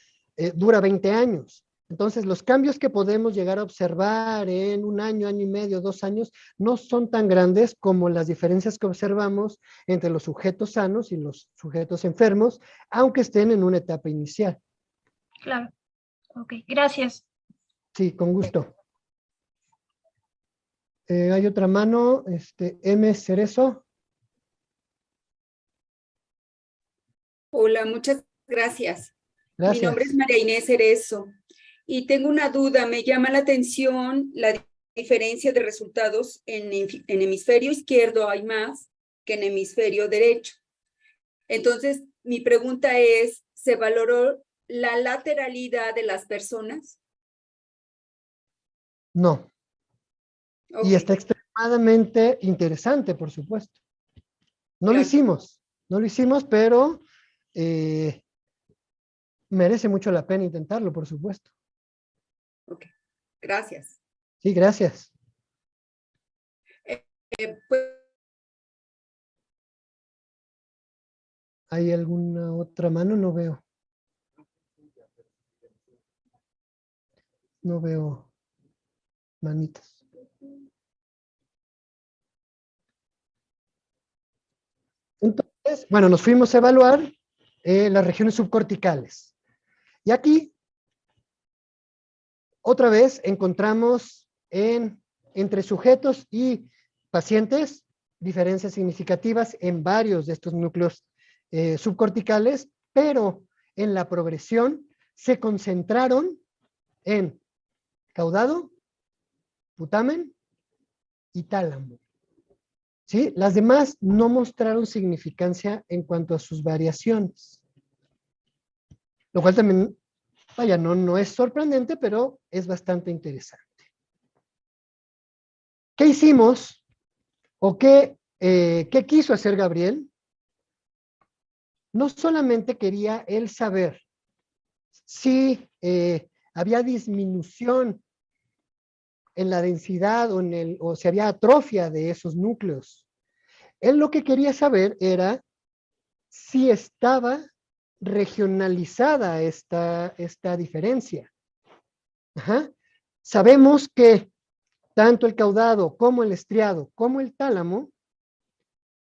dura 20 años. Entonces, los cambios que podemos llegar a observar en un año, año y medio, 2 años, no son tan grandes como las diferencias que observamos entre los sujetos sanos y los sujetos enfermos, aunque estén en una etapa inicial. Claro. Ok, gracias. Sí, con gusto. Hay otra mano, M. Cerezo. Hola, muchas gracias. Gracias. Mi nombre es María Inés Cerezo y tengo una duda. Me llama la atención la diferencia de resultados en hemisferio izquierdo hay más que en hemisferio derecho. Entonces, mi pregunta es, ¿se valoró la lateralidad de las personas? No. Okay. Y está extremadamente interesante, por supuesto. No lo hicimos, pero merece mucho la pena intentarlo, por supuesto. Ok, gracias. Sí, gracias. Pues, ¿hay alguna otra mano? No veo. No veo manitas. Entonces, bueno, nos fuimos a evaluar las regiones subcorticales. Y aquí, otra vez, encontramos entre sujetos y pacientes diferencias significativas en varios de estos núcleos subcorticales, pero en la progresión se concentraron en caudado, putamen y tálamo. ¿Sí? Las demás no mostraron significancia en cuanto a sus variaciones. Lo cual también, vaya, no es sorprendente, pero es bastante interesante. ¿Qué hicimos? ¿O qué quiso hacer Gabriel? No solamente quería él saber si había disminución en la densidad o si había atrofia de esos núcleos. Él lo que quería saber era si estaba regionalizada esta diferencia. Ajá. Sabemos que tanto el caudado como el estriado como el tálamo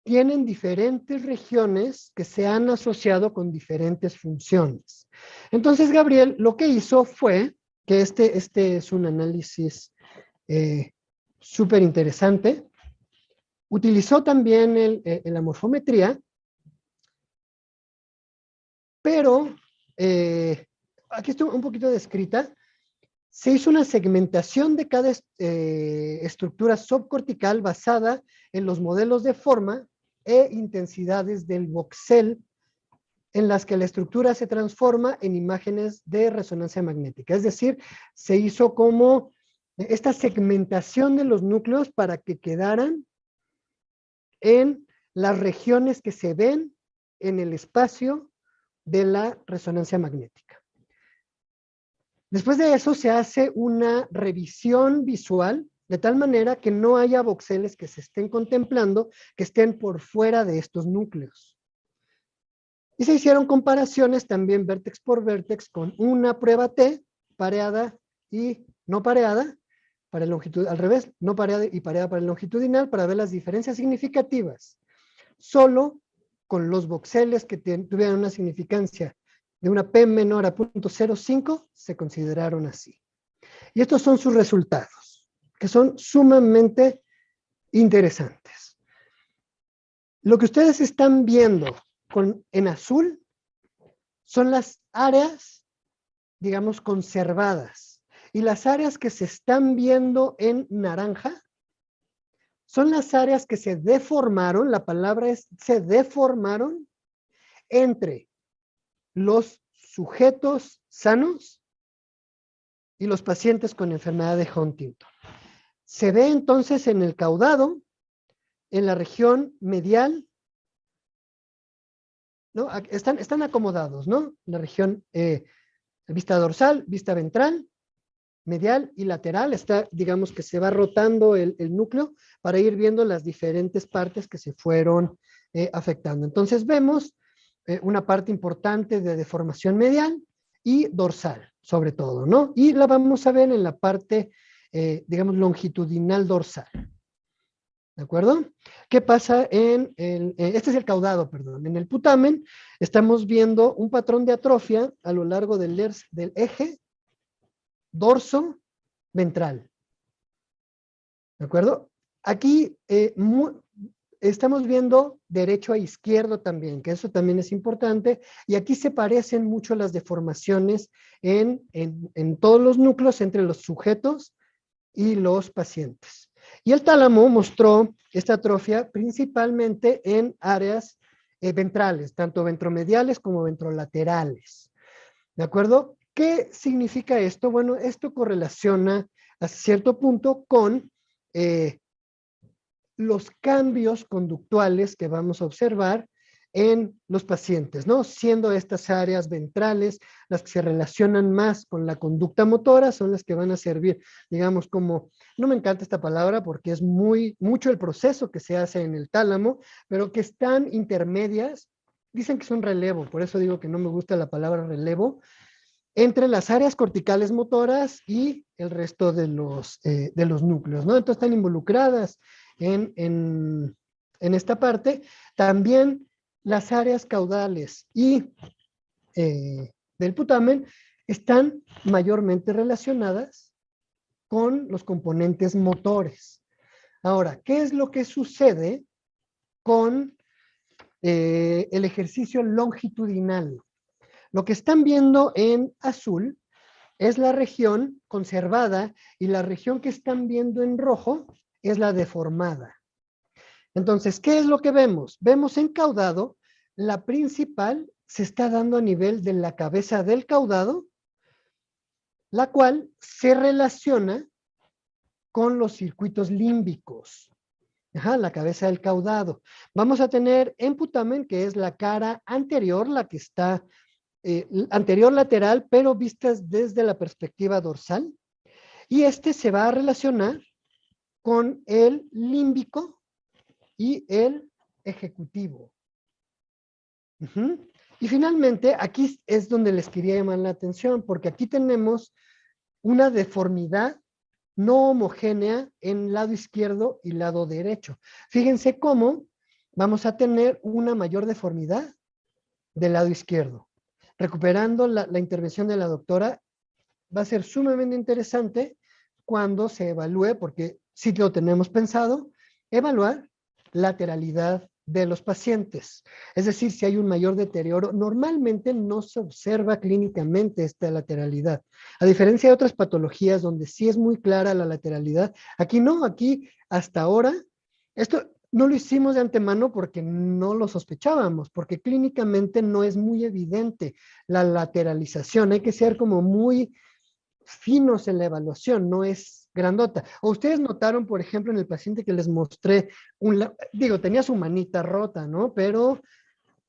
tienen diferentes regiones que se han asociado con diferentes funciones. Entonces Gabriel lo que hizo fue, que este es un análisis súper interesante, utilizó también la morfometría, pero aquí está un poquito descrita. Se hizo una segmentación de cada estructura subcortical basada en los modelos de forma e intensidades del voxel en las que la estructura se transforma en imágenes de resonancia magnética. Es decir, se hizo como esta segmentación de los núcleos para que quedaran en las regiones que se ven en el espacio de la resonancia magnética. Después de eso se hace una revisión visual de tal manera que no haya voxeles que se estén contemplando que estén por fuera de estos núcleos. Y se hicieron comparaciones también vértex por vértex con una prueba T, pareada y no pareada, para el longitud, al revés, no pareada y pareada para el longitudinal, para ver las diferencias significativas. Solo con los voxeles que tuvieran una significancia de una P menor a 0.05 se consideraron así. Y estos son sus resultados, que son sumamente interesantes. Lo que ustedes están viendo en azul son las áreas, digamos, conservadas. Y las áreas que se están viendo en naranja son las áreas que se deformaron, la palabra es se deformaron entre los sujetos sanos y los pacientes con enfermedad de Huntington. Se ve entonces en el caudado, en la región medial, ¿no? Están acomodados, ¿no? La región vista dorsal, vista ventral, medial y lateral, digamos que se va rotando el núcleo para ir viendo las diferentes partes que se fueron afectando. Entonces vemos una parte importante de deformación medial y dorsal, sobre todo, ¿no? Y la vamos a ver en la parte, digamos, longitudinal dorsal. ¿De acuerdo? ¿Qué pasa este es el caudado, perdón. En el putamen estamos viendo un patrón de atrofia a lo largo del eje dorso ventral. ¿De acuerdo? Aquí estamos viendo derecho a izquierdo también, que eso también es importante, y aquí se parecen mucho las deformaciones en todos los núcleos entre los sujetos y los pacientes. Y el tálamo mostró esta atrofia principalmente en áreas ventrales, tanto ventromediales como ventrolaterales. ¿De acuerdo? ¿Qué significa esto? Bueno, esto correlaciona a cierto punto con los cambios conductuales que vamos a observar en los pacientes, ¿no? Siendo estas áreas ventrales las que se relacionan más con la conducta motora, son las que van a servir, digamos, como, no me encanta esta palabra porque es mucho el proceso que se hace en el tálamo, pero que están intermedias, dicen que es un relevo, por eso digo que no me gusta la palabra relevo, entre las áreas corticales motoras y el resto de los núcleos, ¿no? Entonces están involucradas en esta parte. También las áreas caudales y del putamen están mayormente relacionadas con los componentes motores. Ahora, ¿qué es lo que sucede con el ejercicio longitudinal. Lo que están viendo en azul es la región conservada y la región que están viendo en rojo es la deformada. Entonces, ¿qué es lo que vemos? Vemos encaudado, la principal se está dando a nivel de la cabeza del caudado, la cual se relaciona con los circuitos límbicos. Ajá, la cabeza del caudado. Vamos a tener en putamen, que es la cara anterior, la que está anterior lateral, pero vistas desde la perspectiva dorsal. Y este se va a relacionar con el límbico y el ejecutivo. Y finalmente, aquí es donde les quería llamar la atención, porque aquí tenemos una deformidad no homogénea en lado izquierdo y lado derecho. Fíjense cómo vamos a tener una mayor deformidad del lado izquierdo. Recuperando la intervención de la doctora, va a ser sumamente interesante cuando se evalúe, porque sí lo tenemos pensado, evaluar lateralidad de los pacientes. Es decir, si hay un mayor deterioro, normalmente no se observa clínicamente esta lateralidad. A diferencia de otras patologías donde sí es muy clara la lateralidad, aquí no, aquí hasta ahora, esto no lo hicimos de antemano porque no lo sospechábamos, porque clínicamente no es muy evidente la lateralización. Hay que ser como muy finos en la evaluación, no es grandota. O ustedes notaron, por ejemplo, en el paciente que les mostré, tenía su manita rota, ¿no? Pero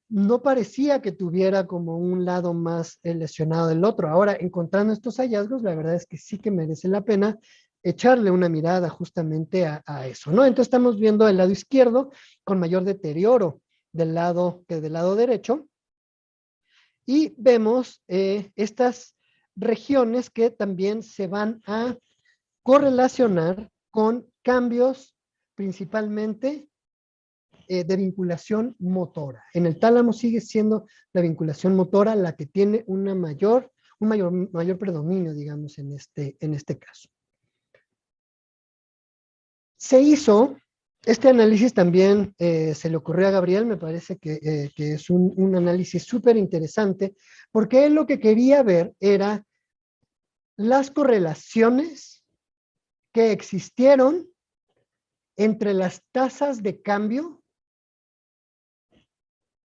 no parecía que tuviera como un lado más lesionado del otro. Ahora, encontrando estos hallazgos, la verdad es que sí que merece la pena echarle una mirada justamente a eso, ¿no? Entonces estamos viendo el lado izquierdo con mayor deterioro del lado que del lado derecho, y vemos estas regiones que también se van a correlacionar con cambios principalmente de vinculación motora. En el tálamo sigue siendo la vinculación motora la que tiene un mayor predominio, digamos, en este caso. Se hizo, este análisis también se le ocurrió a Gabriel, me parece que es un análisis súper interesante, porque él lo que quería ver era las correlaciones que existieron entre las tasas de cambio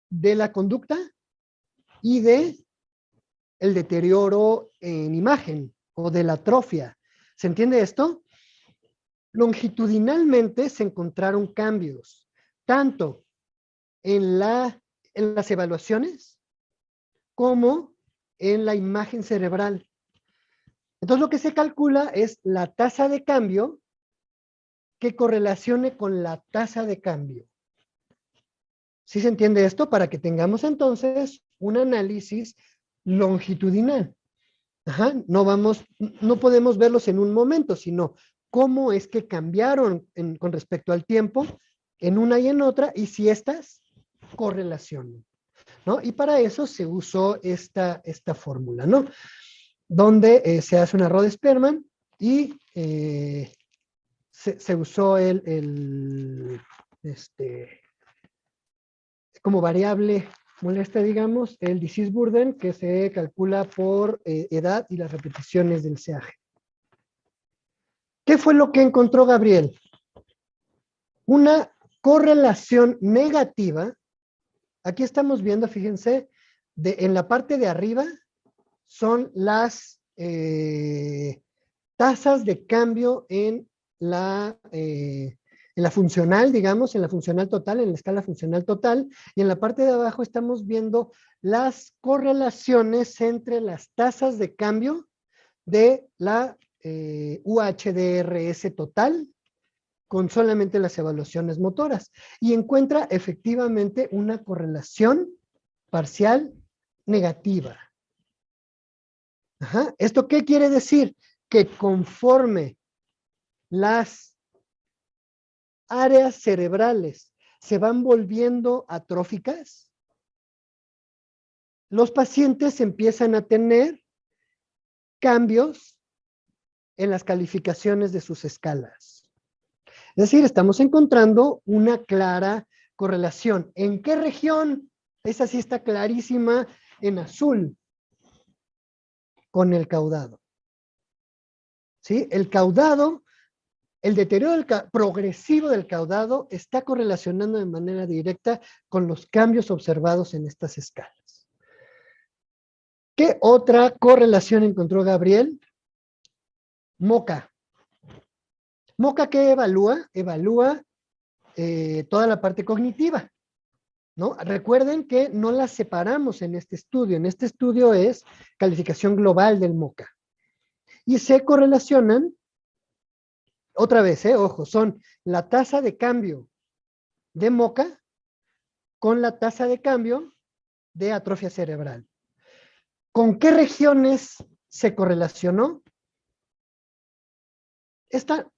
de la conducta y de el deterioro en imagen o de la atrofia. ¿Se entiende esto? Longitudinalmente se encontraron cambios, tanto en las evaluaciones como en la imagen cerebral. Entonces lo que se calcula es la tasa de cambio que correlacione con la tasa de cambio. ¿Sí se entiende esto? Para que tengamos entonces un análisis longitudinal. Ajá, no podemos verlos en un momento, sino cómo es que cambiaron con respecto al tiempo en una y en otra, y si estas correlacionan, ¿no? Y para eso se usó esta fórmula, ¿no? Donde se hace una Rhodes-Spearman y se usó como variable molesta, digamos, el disease burden, que se calcula por edad y las repeticiones del CAG. ¿Qué fue lo que encontró Gabriel? Una correlación negativa. Aquí estamos viendo, fíjense, en la parte de arriba son las tasas de cambio en la funcional, digamos, en la funcional total, en la escala funcional total, y en la parte de abajo estamos viendo las correlaciones entre las tasas de cambio de la UHDRS total con solamente las evaluaciones motoras, y encuentra efectivamente una correlación parcial negativa. Ajá. ¿Esto qué quiere decir? Que conforme las áreas cerebrales se van volviendo atróficas, los pacientes empiezan a tener cambios en las calificaciones de sus escalas. Es decir, estamos encontrando una clara correlación. ¿En qué región? Esa sí está clarísima en azul, con el caudado. ¿Sí? El caudado, el deterioro progresivo del caudado está correlacionando de manera directa con los cambios observados en estas escalas. ¿Qué otra correlación encontró Gabriel? MoCA. ¿MoCA qué evalúa? Evalúa toda la parte cognitiva, ¿no? Recuerden que no las separamos en este estudio. En este estudio es calificación global del MoCA. Y se correlacionan, otra vez, ojo, son la tasa de cambio de MoCA con la tasa de cambio de atrofia cerebral. ¿Con qué regiones se correlacionó? Esta,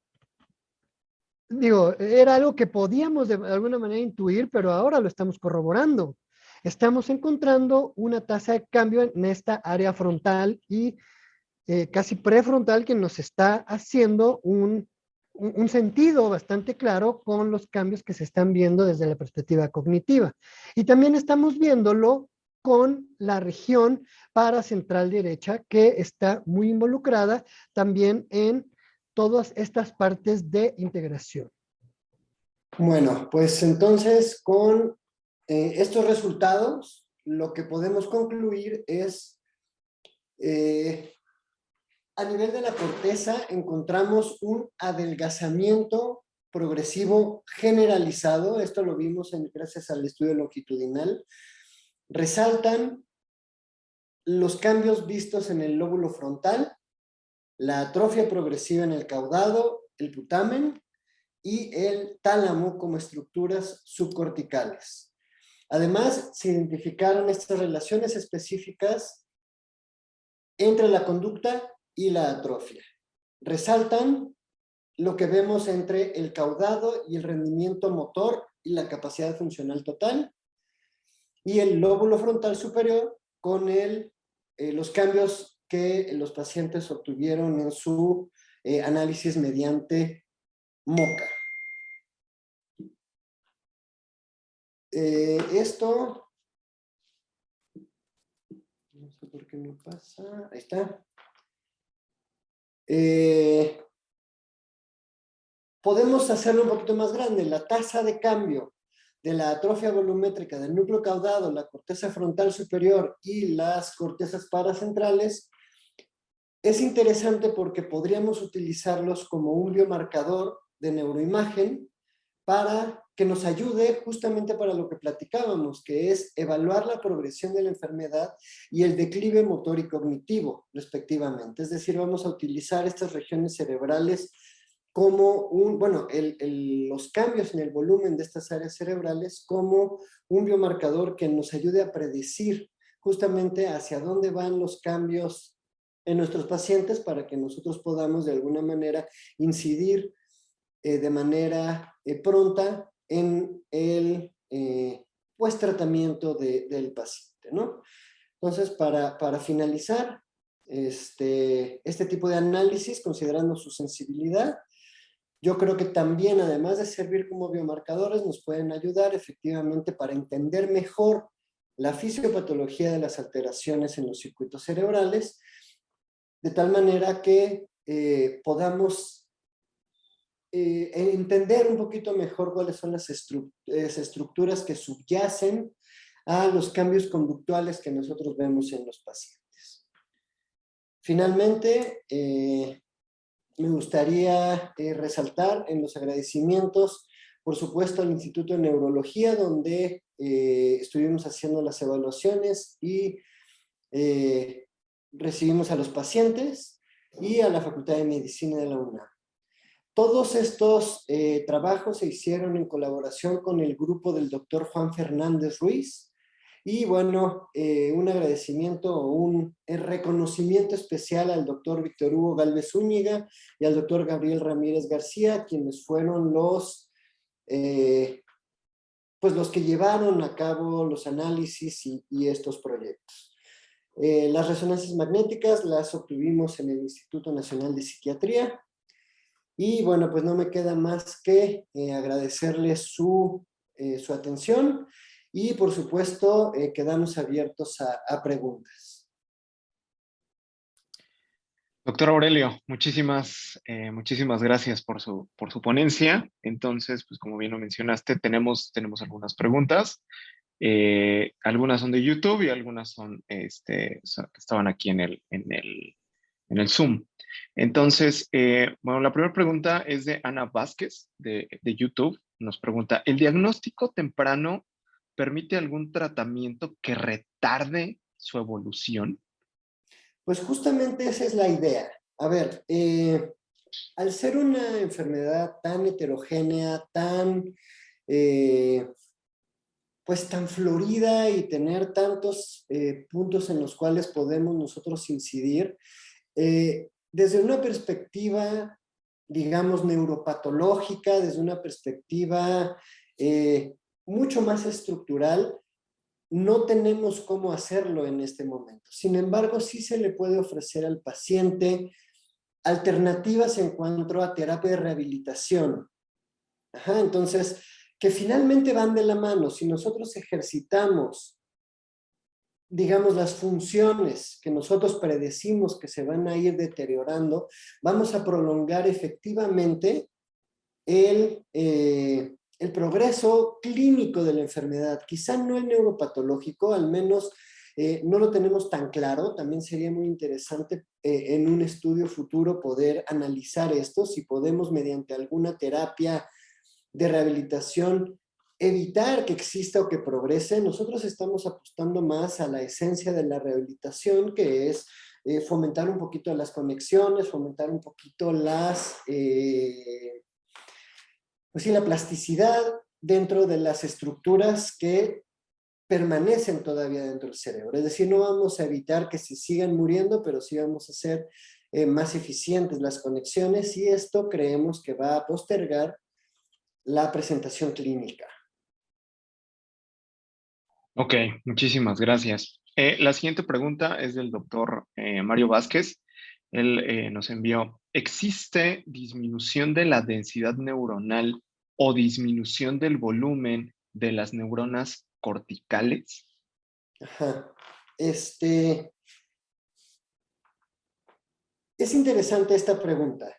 digo, era algo que podíamos de alguna manera intuir, pero ahora lo estamos corroborando. Estamos encontrando una tasa de cambio en esta área frontal y casi prefrontal que nos está haciendo un sentido bastante claro con los cambios que se están viendo desde la perspectiva cognitiva. Y también estamos viéndolo con la región paracentral derecha, que está muy involucrada también en todas estas partes de integración. Bueno, pues entonces con estos resultados, lo que podemos concluir es, a nivel de la corteza encontramos un adelgazamiento progresivo generalizado. Esto lo vimos gracias al estudio longitudinal. Resaltan los cambios vistos en el lóbulo frontal, la atrofia progresiva en el caudado, el putamen y el tálamo como estructuras subcorticales. Además, se identificaron estas relaciones específicas entre la conducta y la atrofia. Resaltan lo que vemos entre el caudado y el rendimiento motor y la capacidad funcional total, y el lóbulo frontal superior con los cambios que los pacientes obtuvieron en su análisis mediante MoCA. Esto, no sé por qué no pasa, ahí está. Podemos hacerlo un poquito más grande. La tasa de cambio de la atrofia volumétrica del núcleo caudado, la corteza frontal superior y las cortezas paracentrales es interesante porque podríamos utilizarlos como un biomarcador de neuroimagen para que nos ayude justamente para lo que platicábamos, que es evaluar la progresión de la enfermedad y el declive motor y cognitivo, respectivamente. Es decir, vamos a utilizar estas regiones cerebrales como los cambios en el volumen de estas áreas cerebrales como un biomarcador que nos ayude a predecir justamente hacia dónde van los cambios en nuestros pacientes para que nosotros podamos de alguna manera incidir de manera pronta en el tratamiento del paciente, ¿no? Entonces, para finalizar este tipo de análisis, considerando su sensibilidad, yo creo que también, además de servir como biomarcadores, nos pueden ayudar efectivamente para entender mejor la fisiopatología de las alteraciones en los circuitos cerebrales, de tal manera que podamos entender un poquito mejor cuáles son las estructuras que subyacen a los cambios conductuales que nosotros vemos en los pacientes. Finalmente, me gustaría resaltar en los agradecimientos, por supuesto, al Instituto de Neurología, donde estuvimos haciendo las evaluaciones y recibimos a los pacientes, y a la Facultad de Medicina de la UNAM. Todos estos trabajos se hicieron en colaboración con el grupo del doctor Juan Fernández Ruiz, y bueno, un agradecimiento o un reconocimiento especial al doctor Víctor Hugo Gálvez Zúñiga y al doctor Gabriel Ramírez García, quienes fueron los que llevaron a cabo los análisis y estos proyectos. Las resonancias magnéticas las obtuvimos en el Instituto Nacional de Psiquiatría, y bueno, pues no me queda más que agradecerles su su atención y, por supuesto, quedamos abiertos a preguntas. Doctor Aurelio, muchísimas gracias por su ponencia. Entonces, pues como bien lo mencionaste, tenemos algunas preguntas. Algunas son de YouTube y algunas son, que estaban aquí en el Zoom. Entonces, bueno, la primera pregunta es de Ana Vázquez de YouTube. Nos pregunta, ¿el diagnóstico temprano permite algún tratamiento que retarde su evolución? Pues justamente esa es la idea. A ver, al ser una enfermedad tan heterogénea, pues tan florida y tener tantos puntos en los cuales podemos nosotros incidir, desde una perspectiva, digamos, neuropatológica, desde una perspectiva mucho más estructural, no tenemos cómo hacerlo en este momento. Sin embargo, sí se le puede ofrecer al paciente alternativas en cuanto a terapia de rehabilitación. Entonces, que finalmente van de la mano. Si nosotros ejercitamos, digamos, las funciones que nosotros predecimos que se van a ir deteriorando, vamos a prolongar efectivamente el progreso clínico de la enfermedad, quizá no el neuropatológico, al menos no lo tenemos tan claro. También sería muy interesante en un estudio futuro poder analizar esto, si podemos mediante alguna terapia de rehabilitación evitar que exista o que progrese. Nosotros estamos apostando más a la esencia de la rehabilitación, que es fomentar un poquito las conexiones, fomentar un poquito pues sí, la plasticidad dentro de las estructuras que permanecen todavía dentro del cerebro. Es decir, no vamos a evitar que se sigan muriendo, pero sí vamos a hacer más eficientes las conexiones, y esto creemos que va a postergar la presentación clínica. Ok, muchísimas gracias. La siguiente pregunta es del doctor Mario Vázquez. Él nos envió, ¿existe disminución de la densidad neuronal o disminución del volumen de las neuronas corticales? Ajá. Es interesante esta pregunta.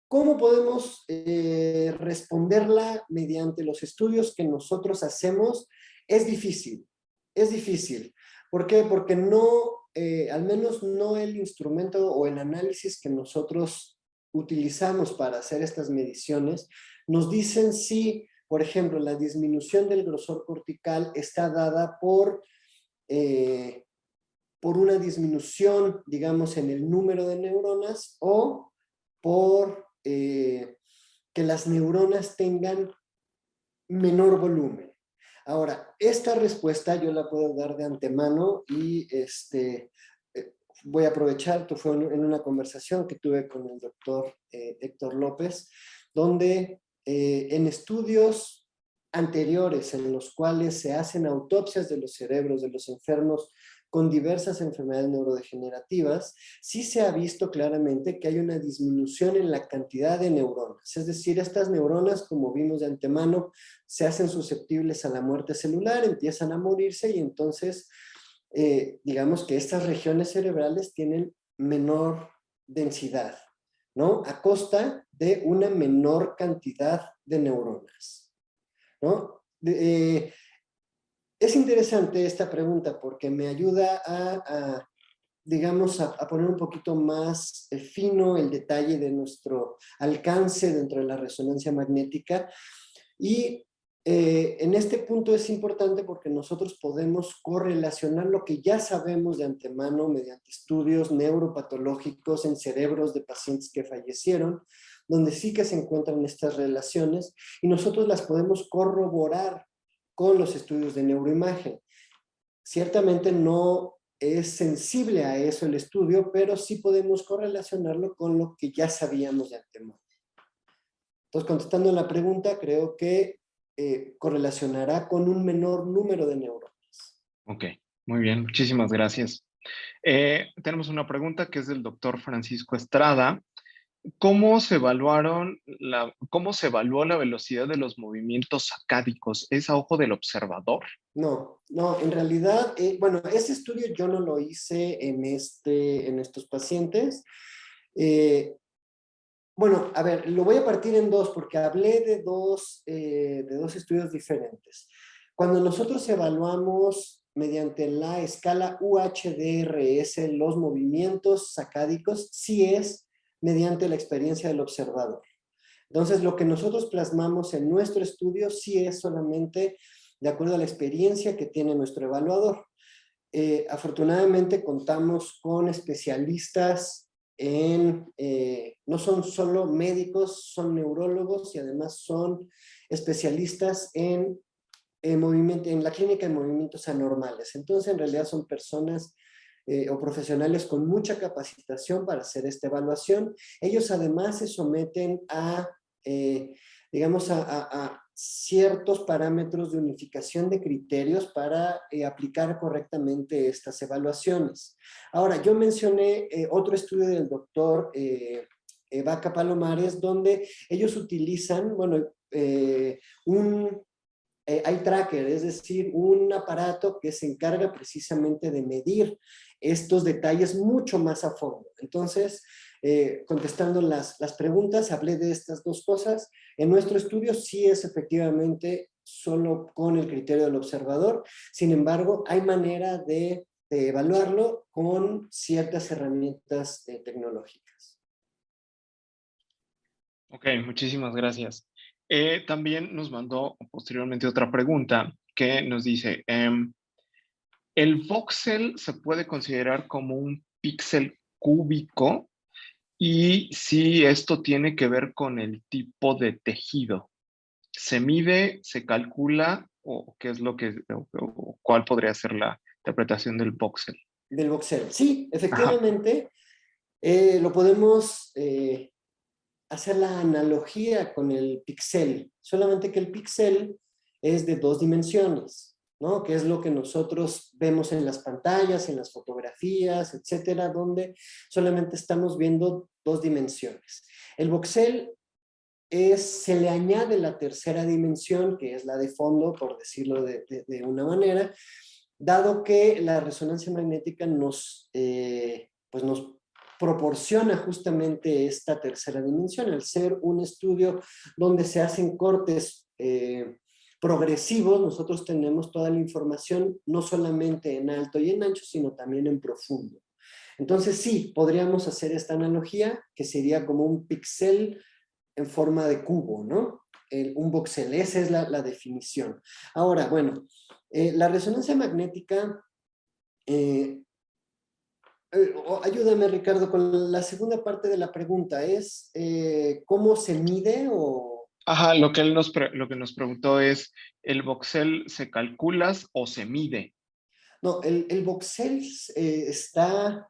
¿Cómo podemos responderla mediante los estudios que nosotros hacemos? Es difícil. ¿Por qué? Porque no, al menos no el instrumento o el análisis que nosotros utilizamos para hacer estas mediciones nos dicen si, por ejemplo, la disminución del grosor cortical está dada por una disminución, digamos, en el número de neuronas, o por que las neuronas tengan menor volumen. Ahora, esta respuesta yo la puedo dar de antemano y voy a aprovechar, esto fue en una conversación que tuve con el doctor Héctor López, donde en estudios anteriores en los cuales se hacen autopsias de los cerebros de los enfermos con diversas enfermedades neurodegenerativas, sí se ha visto claramente que hay una disminución en la cantidad de neuronas. Es decir, estas neuronas, como vimos de antemano, se hacen susceptibles a la muerte celular, empiezan a morirse, y entonces, digamos que estas regiones cerebrales tienen menor densidad, ¿no? A costa de una menor cantidad de neuronas, ¿no? Es interesante esta pregunta porque me ayuda digamos, a poner un poquito más fino el detalle de nuestro alcance dentro de la resonancia magnética. Y en este punto es importante porque nosotros podemos correlacionar lo que ya sabemos de antemano mediante estudios neuropatológicos en cerebros de pacientes que fallecieron, donde sí que se encuentran estas relaciones, y nosotros las podemos corroborar con los estudios de neuroimagen. Ciertamente no es sensible a eso el estudio, pero sí podemos correlacionarlo con lo que ya sabíamos de antemano. Entonces, contestando la pregunta, creo que correlacionará con un menor número de neuronas. Ok, muy bien, muchísimas gracias. Tenemos una pregunta que es del doctor Francisco Estrada. ¿cómo se evaluaron cómo se evaluó la velocidad de los movimientos sacádicos? ¿Es a ojo del observador? No, no, en realidad, bueno, ese estudio yo no lo hice en estos pacientes. Bueno, a ver, lo voy a partir en dos porque hablé de dos estudios diferentes. Cuando nosotros evaluamos mediante la escala UHDRS los movimientos sacádicos, sí es mediante la experiencia del observador. Entonces, lo que nosotros plasmamos en nuestro estudio sí es solamente de acuerdo a la experiencia que tiene nuestro evaluador. Afortunadamente contamos con especialistas no son solo médicos, son neurólogos y además son especialistas en la clínica de movimientos anormales. Entonces, en realidad son personas o profesionales con mucha capacitación para hacer esta evaluación. Ellos además se someten digamos, a ciertos parámetros de unificación de criterios para aplicar correctamente estas evaluaciones. Ahora, yo mencioné otro estudio del doctor Vaca Palomares, donde ellos utilizan, bueno, eye tracker, es decir, un aparato que se encarga precisamente de medir estos detalles mucho más a fondo. Entonces, contestando las preguntas, hablé de estas dos cosas. En nuestro estudio sí es efectivamente solo con el criterio del observador. Sin embargo, hay manera de evaluarlo con ciertas herramientas tecnológicas. Ok, muchísimas gracias. También nos mandó posteriormente otra pregunta que nos dice, ¿el voxel se puede considerar como un píxel cúbico? Y si esto tiene que ver con el tipo de tejido. ¿Se mide, se calcula o qué es lo que, o cuál podría ser la interpretación del voxel? Del voxel. Sí, Ajá. efectivamente, lo podemos hacer la analogía con el píxel, solamente que el píxel es de 2 dimensiones, ¿no? Que es lo que nosotros vemos en las pantallas, en las fotografías, etcétera, donde solamente estamos viendo 2 dimensiones. El voxel se le añade la tercera dimensión, que es la de fondo, por decirlo de una manera, dado que la resonancia magnética pues nos proporciona justamente esta tercera dimensión, al ser un estudio donde se hacen cortes progresivos, nosotros tenemos toda la información no solamente en alto y en ancho, sino también en profundo. Entonces sí, podríamos hacer esta analogía, que sería como un píxel en forma de cubo, ¿no? Un voxel, esa es la definición. Ahora, bueno, la resonancia magnética, ayúdame Ricardo con la segunda parte de la pregunta, ¿es cómo se mide o...? Ajá, lo que lo que nos preguntó es, ¿el voxel se calcula o se mide? No, el voxel está,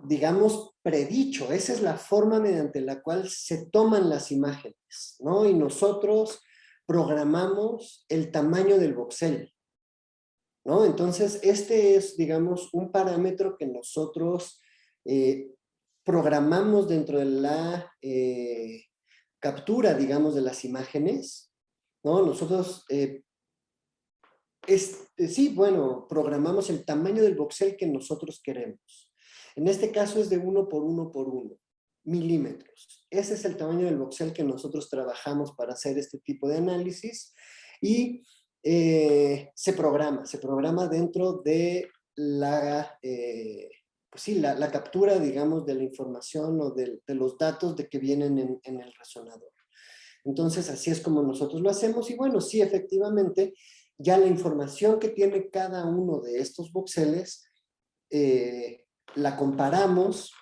digamos, predicho. Esa es la forma mediante la cual se toman las imágenes, ¿no? Y nosotros programamos el tamaño del voxel, ¿no? Entonces, este es, digamos, un parámetro que nosotros programamos dentro de la captura, digamos, de las imágenes, ¿no? Nosotros, sí, bueno, programamos el tamaño del voxel que nosotros queremos. En este caso es de 1 por 1 por 1 milímetros. Ese es el tamaño del voxel que nosotros trabajamos para hacer este tipo de análisis y se programa dentro de pues sí, la captura, digamos, de la información o de los datos de que vienen en el resonador. Entonces, así es como nosotros lo hacemos y bueno, sí, efectivamente, ya la información que tiene cada uno de estos voxeles la comparamos.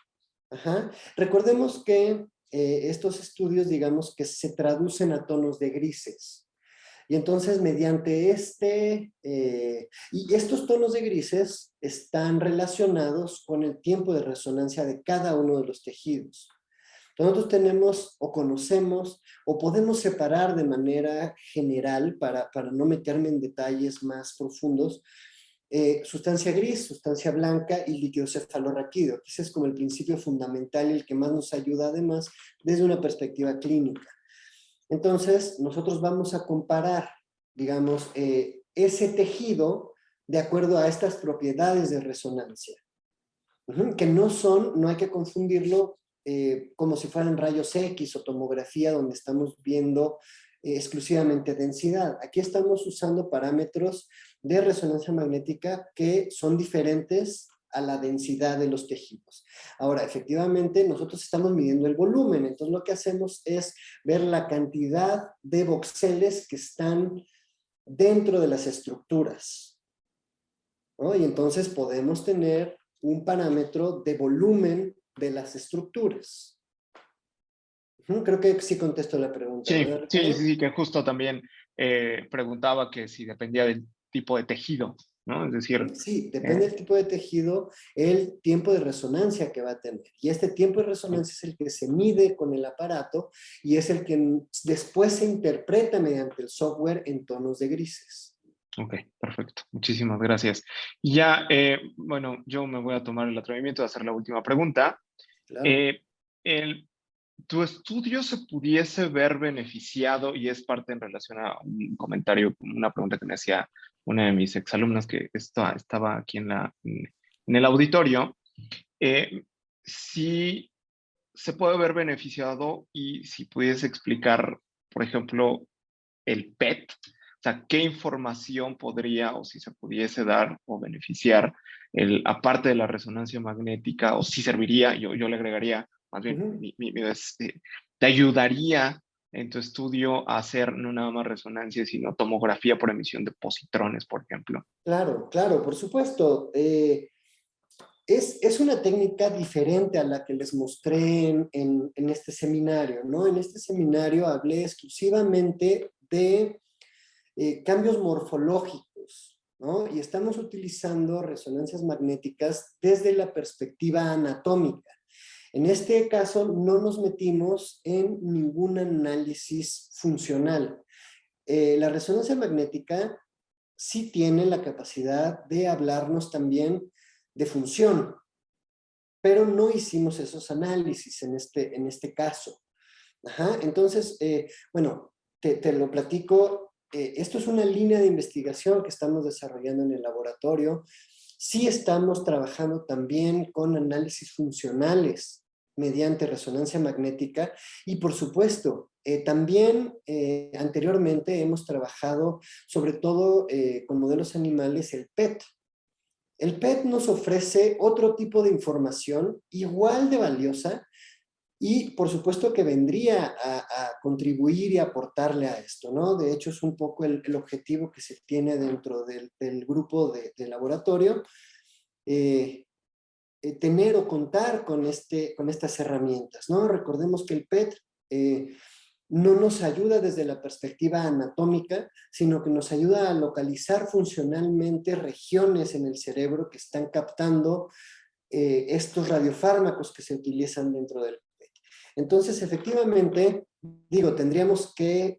Ajá. Recordemos que estos estudios, digamos, que se traducen a tonos de grises. Y entonces, mediante y estos tonos de grises están relacionados con el tiempo de resonancia de cada uno de los tejidos. Nosotros tenemos o conocemos o podemos separar de manera general para no meterme en detalles más profundos. sustancia gris, sustancia blanca y líquido cefalorraquídeo. Ese es como el principio fundamental y el que más nos ayuda además desde una perspectiva clínica. Entonces, nosotros vamos a comparar, digamos, ese tejido de acuerdo a estas propiedades de resonancia, que no hay que confundirlo como si fueran rayos X o tomografía donde estamos viendo exclusivamente densidad. Aquí estamos usando parámetros de resonancia magnética que son diferentes a la densidad de los tejidos. Ahora, efectivamente, nosotros estamos midiendo el volumen, entonces lo que hacemos es ver la cantidad de voxeles que están dentro de las estructuras, ¿no? Y entonces podemos tener un parámetro de volumen de las estructuras. Creo que sí contesto la pregunta. Sí, ¿verdad, sí, Ricardo? sí, que justo también preguntaba que si dependía del tipo de tejido, ¿no? Es decir, Sí, depende del tipo de tejido, el tiempo de resonancia que va a tener. Y este tiempo de resonancia es el que se mide con el aparato y es el que después se interpreta mediante el software en tonos de grises. ok, perfecto. Muchísimas gracias. Y ya, bueno, yo me voy a tomar el atrevimiento de hacer la última pregunta. Claro. ¿Tu estudio se pudiese ver beneficiado, y es parte en relación a un comentario, una pregunta que me hacía una de mis exalumnas que estaba aquí en el auditorio, si se puede ver beneficiado y si pudiese explicar, por ejemplo, el PET, o sea, qué información podría o si se pudiese dar o beneficiar, aparte de la resonancia magnética, o si serviría, yo le agregaría, más bien, te ayudaría en tu estudio a hacer no nada más resonancia, sino tomografía por emisión de positrones, por ejemplo. Claro, claro, por supuesto. Es una técnica diferente a la que les mostré en este seminario, ¿no? En este seminario hablé exclusivamente de cambios morfológicos, ¿no? Y estamos utilizando resonancias magnéticas desde la perspectiva anatómica. En este caso no nos metimos en ningún análisis funcional. La resonancia magnética sí tiene la capacidad de hablarnos también de función, pero no hicimos esos análisis en este caso. Ajá, entonces, bueno, te lo platico. Esto es una línea de investigación que estamos desarrollando en el laboratorio. Sí estamos trabajando también con análisis funcionales mediante resonancia magnética y por supuesto, también anteriormente hemos trabajado sobre todo con modelos animales el PET. El PET nos ofrece otro tipo de información igual de valiosa y por supuesto que vendría a contribuir y aportarle a esto, ¿no? De hecho es un poco el objetivo que se tiene dentro del grupo de laboratorio, tener o contar con estas herramientas, ¿no? Recordemos que el PET no nos ayuda desde la perspectiva anatómica, sino que nos ayuda a localizar funcionalmente regiones en el cerebro que están captando estos radiofármacos que se utilizan dentro del PET. Entonces, efectivamente, tendríamos que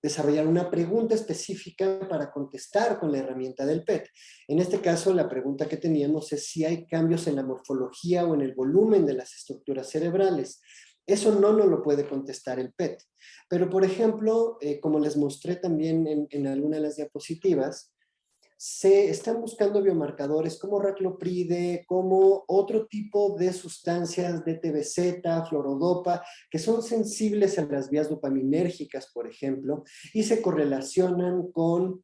desarrollar una pregunta específica para contestar con la herramienta del PET. En este caso, la pregunta que teníamos es si hay cambios en la morfología o en el volumen de las estructuras cerebrales. Eso no nos lo puede contestar el PET. Pero, por ejemplo, como les mostré también en alguna de las diapositivas, se están buscando biomarcadores como raclopride, como otro tipo de sustancias de DTBZ, fluorodopa, que son sensibles a las vías dopaminérgicas, por ejemplo, y se correlacionan con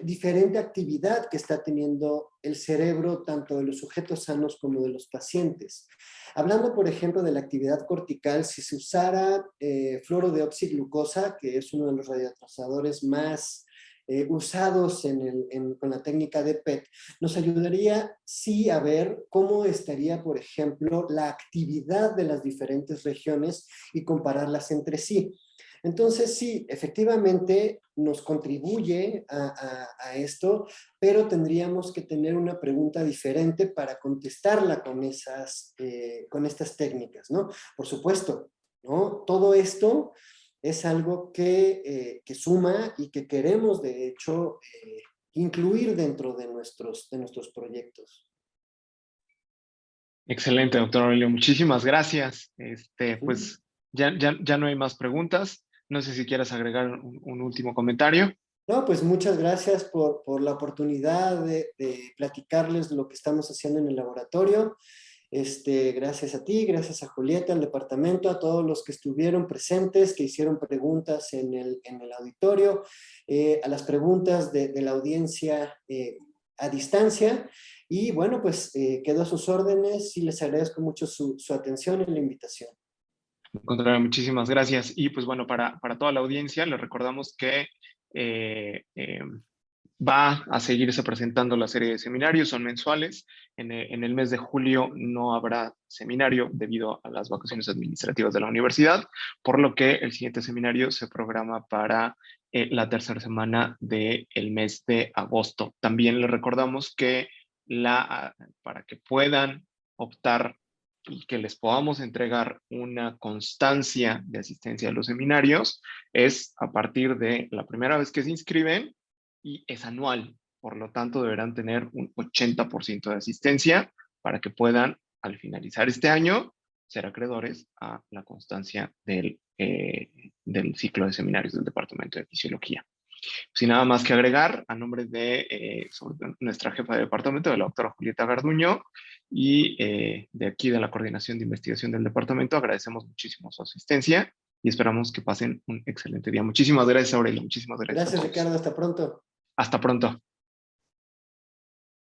diferente actividad que está teniendo el cerebro, tanto de los sujetos sanos como de los pacientes. Hablando, por ejemplo, de la actividad cortical, si se usara fluorodeoxiglucosa, que es uno de los radiotrasadores más usados con la técnica de PET, nos ayudaría sí a ver cómo estaría, por ejemplo, la actividad de las diferentes regiones y compararlas entre sí. Entonces sí, efectivamente nos contribuye a esto, pero tendríamos que tener una pregunta diferente para contestarla con estas técnicas, ¿no? Por supuesto, ¿no? Todo esto es algo que suma y que queremos, de hecho, incluir dentro de nuestros proyectos. Excelente, doctor Aurelio. Muchísimas gracias. Pues ya no hay más preguntas. No sé si quieres agregar un último comentario. No, pues muchas gracias por la oportunidad de platicarles lo que estamos haciendo en el laboratorio. Gracias a ti, gracias a Julieta, al departamento, a todos los que estuvieron presentes, que hicieron preguntas en el auditorio, a las preguntas de la audiencia a distancia. Y bueno, pues quedo a sus órdenes y les agradezco mucho su atención y la invitación. Al contrario, muchísimas gracias. Y pues bueno, para toda la audiencia, les recordamos que va a seguirse presentando la serie de seminarios, son mensuales. En el mes de julio no habrá seminario debido a las vacaciones administrativas de la universidad, por lo que el siguiente seminario se programa para la tercera semana del mes de agosto. También les recordamos que para que puedan optar y que les podamos entregar una constancia de asistencia a los seminarios, es a partir de la primera vez que se inscriben y es anual. Por lo tanto, deberán tener un 80% de asistencia para que puedan, al finalizar este año, ser acreedores a la constancia del ciclo de seminarios del Departamento de Fisiología. Sin nada más que agregar, a nombre de nuestra jefa de departamento, de la doctora Julieta Garduño, y de aquí de la Coordinación de Investigación del Departamento, agradecemos muchísimo su asistencia y esperamos que pasen un excelente día. Muchísimas gracias, Aurelio. Muchísimas gracias. Gracias, Ricardo. Hasta pronto. Hasta pronto.